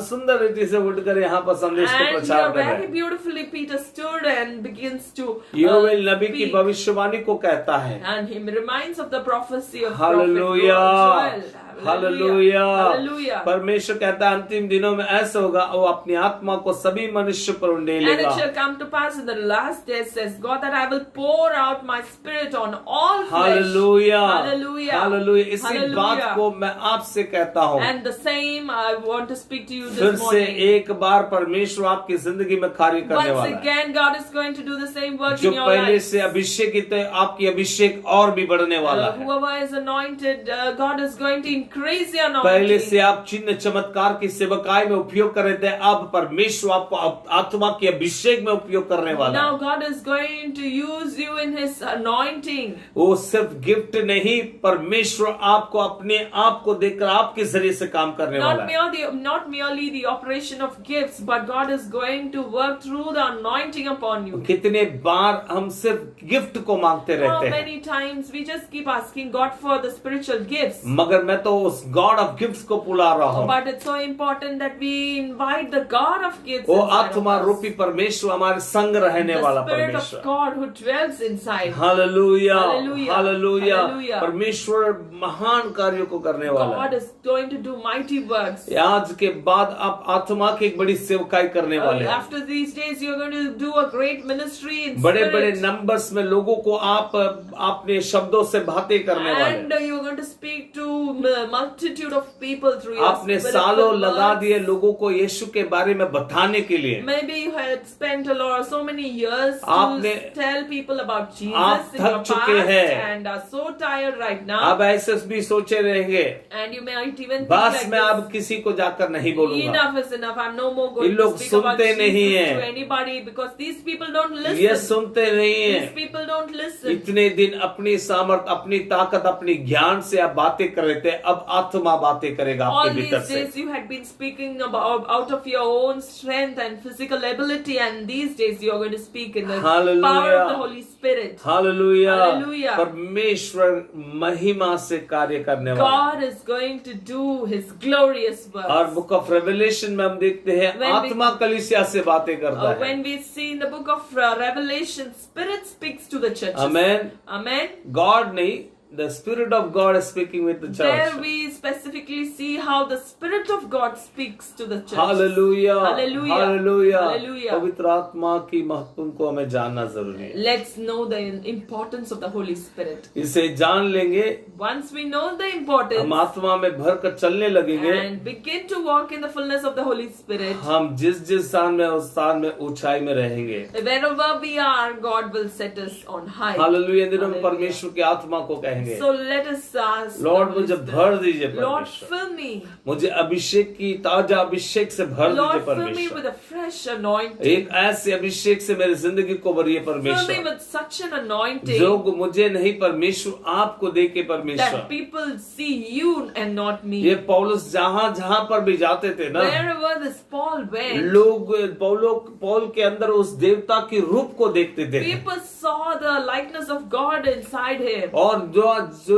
सुंदर रीति से उठकर यहाँ पर संदेश को And प्रचार here कर रहे very हैं। beautifully Peter stood and begins to Joel नबी की speak. भविष्यवाणी को कहता है। And he reminds of the prophecy of hallelujah, Prophet Joel. Hallelujah. Hallelujah. परमेश्वर कहता है अंतिम दिनों में ऐसा होगा, वो अपनी आत्मा को सभी मनुष्य पर And उंडेलेगा। it shall come to pass in the last days, says God, that I will pour out my spirit on all flesh. Hallelujah, Hallelujah. Hallelujah. इसी Hallelujah. बात को मैं आपसे कहता हूँ। And the same I want to speak to you फिर this से morning. एक बार परमेश्वर आपकी जिंदगी में कार्य करने Once वाला है। again, God is going to do the same work जो in your पहले life. से अभिषेक की थे, आपकी अभिषेक और भी बढ़ने वाला है। Whoever is anointed, God is going to increase the पहले anointing. से आप चिन्ह चमत्कार की सेवकाई में उपयोग कर रहे थे, अब परमेश्वर आपको आत्मा के अभिषेक में उपयोग करने वाला Now है। God is going to use you in His anointing. वो सिर्फ गिफ्ट नहीं, परमेश्वर आपको अपने आप को देखकर आपके जरिए से काम करने वाला है। Not merely the operation of gifts, but God is going to work through the anointing upon you. कितने बार हम सिर्फ गिफ्ट को मांगते How रहते हैं, many times we just keep asking God for the spiritual gifts. मगर मैं तो उस गॉड ऑफ गिफ्ट्स को बुला रहा हूँ। But it's so important that we invite the God of gifts वो inside of आत्मा us. रूपी परमेश्वर हमारे संग रहने वाला The Spirit of परमेश्वर। God who dwells inside. Hallelujah, Hallelujah. Hallelujah. Hallelujah. परमेश्वर महान कार्यों को करने वाला God है। is going to do mighty works. आज के बाद आप आत्मा की एक बड़ी सेवकाई करने वाले हैं। After these days, you're going to do a great ministry in बड़े बड़े spirit. नंबर्स में लोगों को आप अपने शब्दों से बातें करने वाले And हैं। you're going to speak to a multitude of people through your आपने spirit-filled सालों लगा words. दिए लोगों को यीशु के बारे में बताने के लिए। Maybe you had spent so many years आपने- to tell people about Jesus आप in your थक चुके past हैं। and are so tired right now. अब ऐसे भी सोचे रहेंगे, And you might even think बस like मैं this. अब किसी को जाकर नहीं बोलूंगा। Enough is enough. I'm no more ये going to लोग speak about सुनते नहीं Jesus हैं। to anybody because these people don't ये listen. सुनते नहीं These है। people don't listen. इतने दिन अपनी सामर्थ, अपनी ताकत, अपनी ज्ञान से आप बातें कर रहे थे, अब आत्मा बातें करेगा All आपके these भीतर से। days you had been speaking about out of your own strength and physical ability, and these days you are going to speak in the Hallelujah. power of the Holy Spirit. Hallelujah. Hallelujah. परमेश्वर महिमा से कार्य करने वाला है। God is going to do His glorious works. और book of revelation में हम देखते हैं When we- आत्मा कलीसिया से बातें करता है। When we see in the book of Revelation, Spirit speaks to the churches. Amen. Amen. God नहीं, the spirit of God is speaking with the There church. we specifically see how the Spirit of God speaks to the church. Hallelujah, Hallelujah. Hallelujah. Hallelujah. पवित्र आत्मा की महत्व को हमें जानना जरूरी है। Let's know the importance of the Holy Spirit. इसे जान लेंगे, Once we know the हम importance आत्मा में भर कर चलने लगेंगे। and begin to walk in the fullness of the Holy Spirit, हम जिस स्थान में उस स्थान में ऊंचाई में रहेंगे। wherever we are, God will set us on high. Hallelujah. इन दिनों में Hallelujah. परमेश्वर की आत्मा को कहेंगे, So let us ask Lord the Holy मुझे Spirit. भर दीजिए Lord, परमेश्वर, fill me. मुझे अभिषेक की ताजा अभिषेक से भर दीजिए Lord, fill me परमेश्वर। with a fresh anointing. एक ऐसे अभिषेक से मेरी जिंदगी को भरिए Fill me परमेश्वर, with such an anointing जो मुझे नहीं परमेश्वर आपको दे के परमेश्वर। that people see you and not me. ये पौलुस जहां जहां पर भी जाते थे ना, Wherever this Paul went, लोग पौल के अंदर उस देवता के रूप को देखते थे। people saw the likeness of God inside him. और जो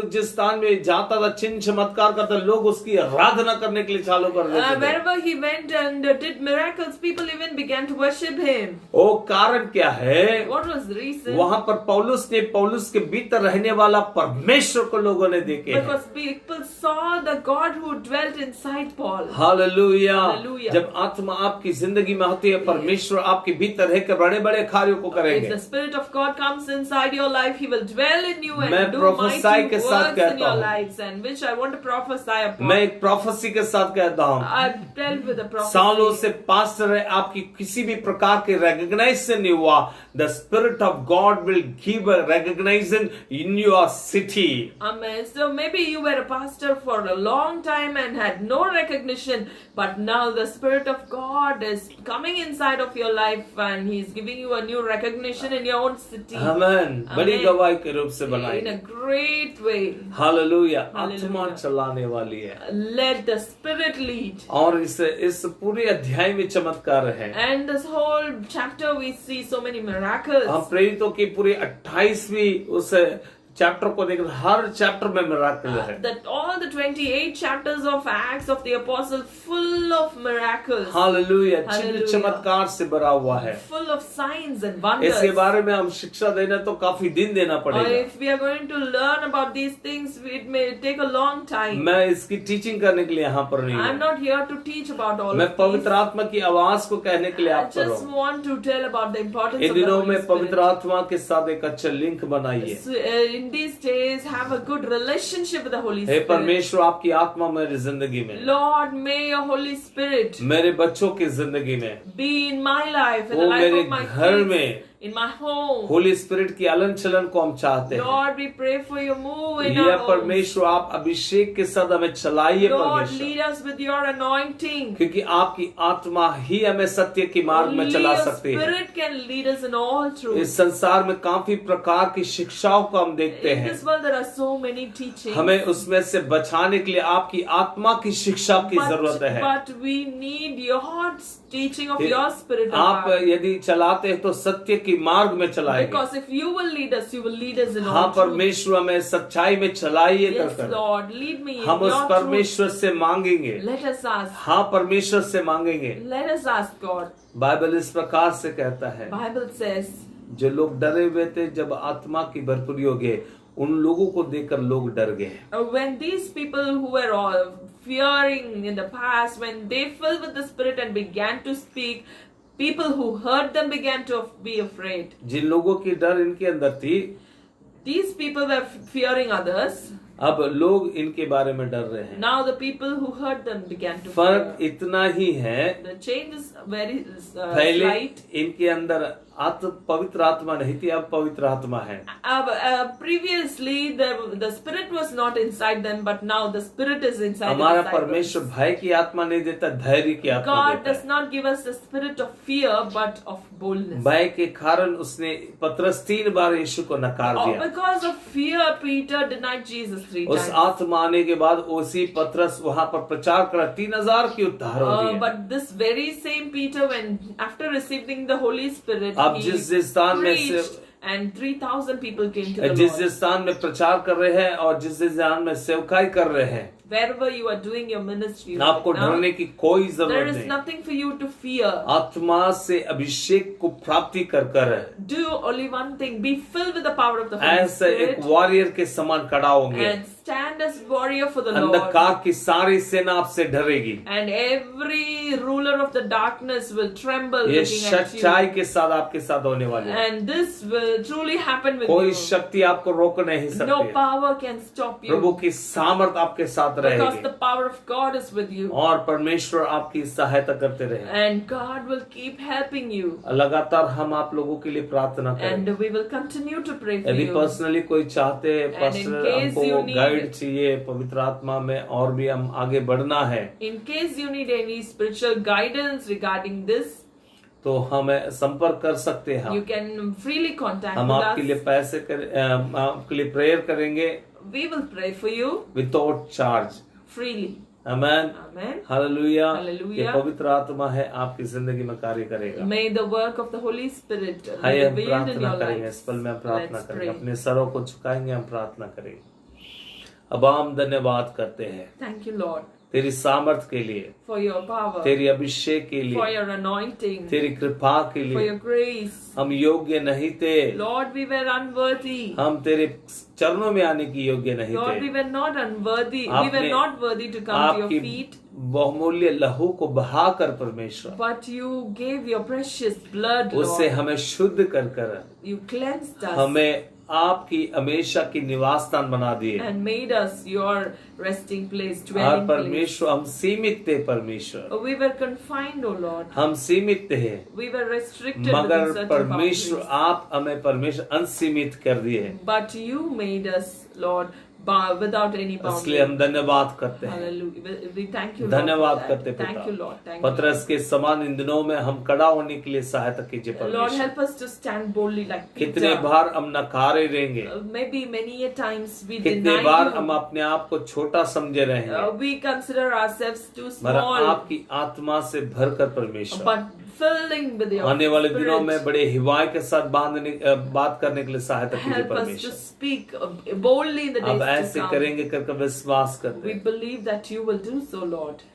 जिस स्थान में जाता था, चिन्ह चमत्कार करता, लोग उसकी आराधना करने के लिए चालू कर देते थे। Wherever he went and did miracles, people even began to worship him. वो कारण क्या है? What was the reason? वहां पर पौलुस के भीतर रहने वाला परमेश्वर को लोगों ने देखे हैं। Because people saw the God who dwelt inside Paul. Hallelujah. Hallelujah. जब आत्मा आपकी जिंदगी में होती है, परमेश्वर आपके भीतर रहकर बड़े बड़े कार्यों को If करेंगे। the Spirit of God comes inside your life, He will dwell in you मैं and do प्रोफेसी प्रोफेसाई के साथ works in कहता your हूँ, lives and which I want to prophesy upon. मैं एक प्रोफेसी के साथ कहता हूँ, I tell with the सालों prophecy. से पास्टर है, आपकी किसी भी प्रकार के recognition नहीं हुआ, the spirit of God will give a recognition in your city. Amen. So maybe you were a pastor for a long time and had no recognition, but now the Spirit of God is coming inside of your life and He's giving you a new recognition in your own city. Amen. बड़ी Amen. गवाही के रूप से In बनाई, a great way. Hallelujah. Hallelujah. आत्मा चलाने वाली है, Let the Spirit lead. और इस पूरे अध्याय में चमत्कार है। And this whole chapter we see so many miracles. हम प्रेरितों की पूरी 28वीं उस चैप्टर को देख, हर चैप्टर में मिराकल है। That all the 28 chapters of Acts of the Apostle full of miracles. Hallelujah, चिन्ह Hallelujah. चमत्कार से भरा हुआ है। Full of signs and wonders. इसके बारे में हम शिक्षा देना तो काफी दिन देना Or पड़ेगा। if we are going to learn about these things, it may take a long time. मैं इसकी टीचिंग करने के लिए यहाँ पर नहीं I'm हूँ, not here to teach about all मैं of पवित्र these. आत्मा की आवाज को कहने के लिए I आप पर just हूँ। want to tell about the importance in of the दिनों Holy में पवित्र Spirit. आत्मा के साथ एक अच्छा लिंक बनाइए। So, in these days, have a good relationship with the Holy hey Spirit. परमेश्वर, आपकी आत्मा मेरी जिंदगी में, Lord, may your Holy Spirit मेरे बच्चों की जिंदगी में, be in my life, in वो the life मेरे of my घर kids, में, in my home. Holi spirit की अलन चलन को हम चाहते हैं। Lord, we pray for your move in यह our homes. परमेश्वर आप अभिषेक के साथ हमें चलाइए Lord, परमेश्वर, lead us with your anointing. क्योंकि आपकी आत्मा ही हमें सत्य के मार्ग में Only चला your सकती है। Spirit can lead us in all truth. इस संसार में काफी प्रकार की शिक्षाओं को हम देखते In हैं, this world, there are so many teachings. हमें उसमें से बचाने के लिए आपकी आत्मा की शिक्षा की जरूरत है। But we need your teaching of your Spirit. आप God. यदि चलाते हैं तो सत्य की मार्ग में चलाएंगे। Because if you will lead us, you will lead us in हाँ all truth. परमेश्वर, हमें सच्चाई में चलाइए Yes, कर Lord, lead me in हम उस your truth. परमेश्वर से मांगेंगे। Let us ask. हाँ परमेश्वर से मांगेंगे। Let us ask God. Bible इस प्रकार से कहता है, Bible says, जो लोग डरे हुए थे जब आत्मा की भरपूरी हो गए, उन लोगों को देखकर लोग डर गए। when these people who were all fearing in the past, when they filled with the Spirit and began to speak, people who heard them began to be afraid. जिन लोगों की डर इनके अंदर थी, These people were fearing others. अब लोग इनके बारे में डर रहे हैं। Now the people who heard them began to फर्क fear. इतना ही है, The change is very पहले slight. इनके अंदर पवित्र आत्मा नहीं थी, अब पवित्र आत्मा है। Previously, the Spirit was not inside them, but now the Spirit is inside. हमारा the परमेश्वर भय की आत्मा नहीं देता, धैर्य की आत्मा God देता does है। not give us the spirit of fear, but of boldness. भय के कारण उसने पतरस 3 बार यीशु को नकार Oh, दिया। because of fear, Peter denied Jesus 3 उस times. आत्मा आने के बाद उसी पतरस वहां पर प्रचार करा, 3000 की उद्धार हो रही है। But this very same Peter, when after receiving the Holy Spirit, अब he जिस स्थान में से preached, and 3,000 people came to the जिस Lord. स्थान में प्रचार कर रहे हैं और जिस स्थान में सेवकाई कर रहे हैं, Wherever you are doing your ministry, आपको right now, डरने की कोई there जरूरत is नहीं। nothing for you to fear. आत्मा से अभिषेक को प्राप्ति कर कर Do only one thing: be filled with the power of the Holy ऐसे एक Spirit, वॉरियर के समान खड़ा होंगे। and stand as warrior for the Lord. अंधकार की सारी सेना आपसे डरेगी। And every ruler of the darkness will tremble ये looking at you. सच्चाई के साथ आपके साथ होने वाली है। And this will truly happen with कोई you. शक्ति आपको रोक नहीं No सकती। power can stop Prabhu you. की सामर्थ आपके साथ Because रहेगी the power of God is with you. और परमेश्वर आपकी सहायता करते रहे। And God will keep helping you. लगातार हम आप लोगों के लिए प्रार्थना करें। And we will continue to pray for यदि you. पर्सनली कोई चाहते हैं, in पास्टर case you हमको need- गाइड चाहिए पवित्र आत्मा में और भी हम आगे बढ़ना है, In case you need any spiritual guidance regarding this, तो हमें संपर्क कर सकते हैं। you can freely contact हम with आपके लिए us. आपके लिए प्रेयर करेंगे We will pray for you without charge. freely. Amen, Amen. Hallelujah. Hallelujah. ये पवित्र आत्मा है, आपकी जिंदगी में कार्य करेगा। May the work of the Holy Spirit be आइए हम revealed in प्रार्थना your करेंगे, lives. इस पल में हम प्रार्थना Let's करेंगे, pray. अपने सरों को झुकाएंगे, हम प्रार्थना करेंगे। अब हम धन्यवाद करते हैं Thank you, Lord, तेरी सामर्थ के लिए, for your power, तेरी अभिषेक के for लिए, your anointing, तेरी कृपा के for लिए। your grace. हम योग्य नहीं थे, Lord, we were unworthy. हम तेरे चरणों में आने की योग्य नहीं Lord, we थे। were not unworthy. We आपने were not worthy to come to your आपकी feet. बहुमूल्य लहू को बहाकर परमेश्वर But you gave your precious blood, उससे Lord. हमें शुद्ध कर कर You cleansed us. हमें आपकी हमेशा की निवास स्थान बना दिए। and made us your resting place, और dwelling place. परमेश्वर हम सीमित थे परमेश्वर, We were confined, O Lord. हम सीमित थे, We were restricted मगर within certain परमेश्वर boundaries. आप हमें परमेश्वर अनसीमित कर दिए, But you made us, Lord, without any इसलिए हम boundaries. धन्यवाद करते हैं, Hallelujah. We thank you, Lord. धन्यवाद for करते that. पिता। Thank you, Lord. Thank पतरस के समान इन दिनों में हम खड़ा होने के लिए सहायता कीजिए you. Lord, परमेश्वर। help us to stand boldly like कितने Peter. बार हम नकारे रहेंगे, Maybe many a times we कितने deny बार you. हम अपने आप को छोटा समझे रहेंगे, We consider ourselves too मगर small. आपकी आत्मा से भरकर परमेश्वर But filling with your आने वाले दिनों में spirit. बड़े हिवाय के साथ बात करने के लिए सहायता कीजिए Help us to परमेश्वर। speak boldly in the अब days ऐसे to come. करेंगे करके विश्वास करते We हैं believe that you will do so, Lord.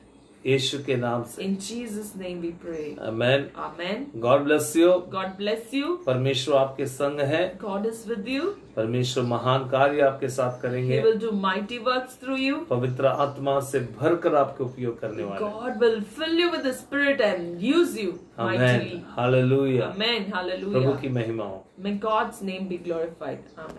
यीशु के नाम से, In Jesus' name we pray. Amen. Amen. God bless you. God bless you. परमेश्वर आपके संग है, God is with you. परमेश्वर महान कार्य आपके साथ He करेंगे, will do mighty works through you. पवित्र आत्मा से भरकर आपके उपयोग करने वाले हैं। God will fill you with the Spirit and use you amen, mightily. Hallelujah. Amen. Prabhu Hallelujah. की महिमा हो। May God's name be glorified. Amen.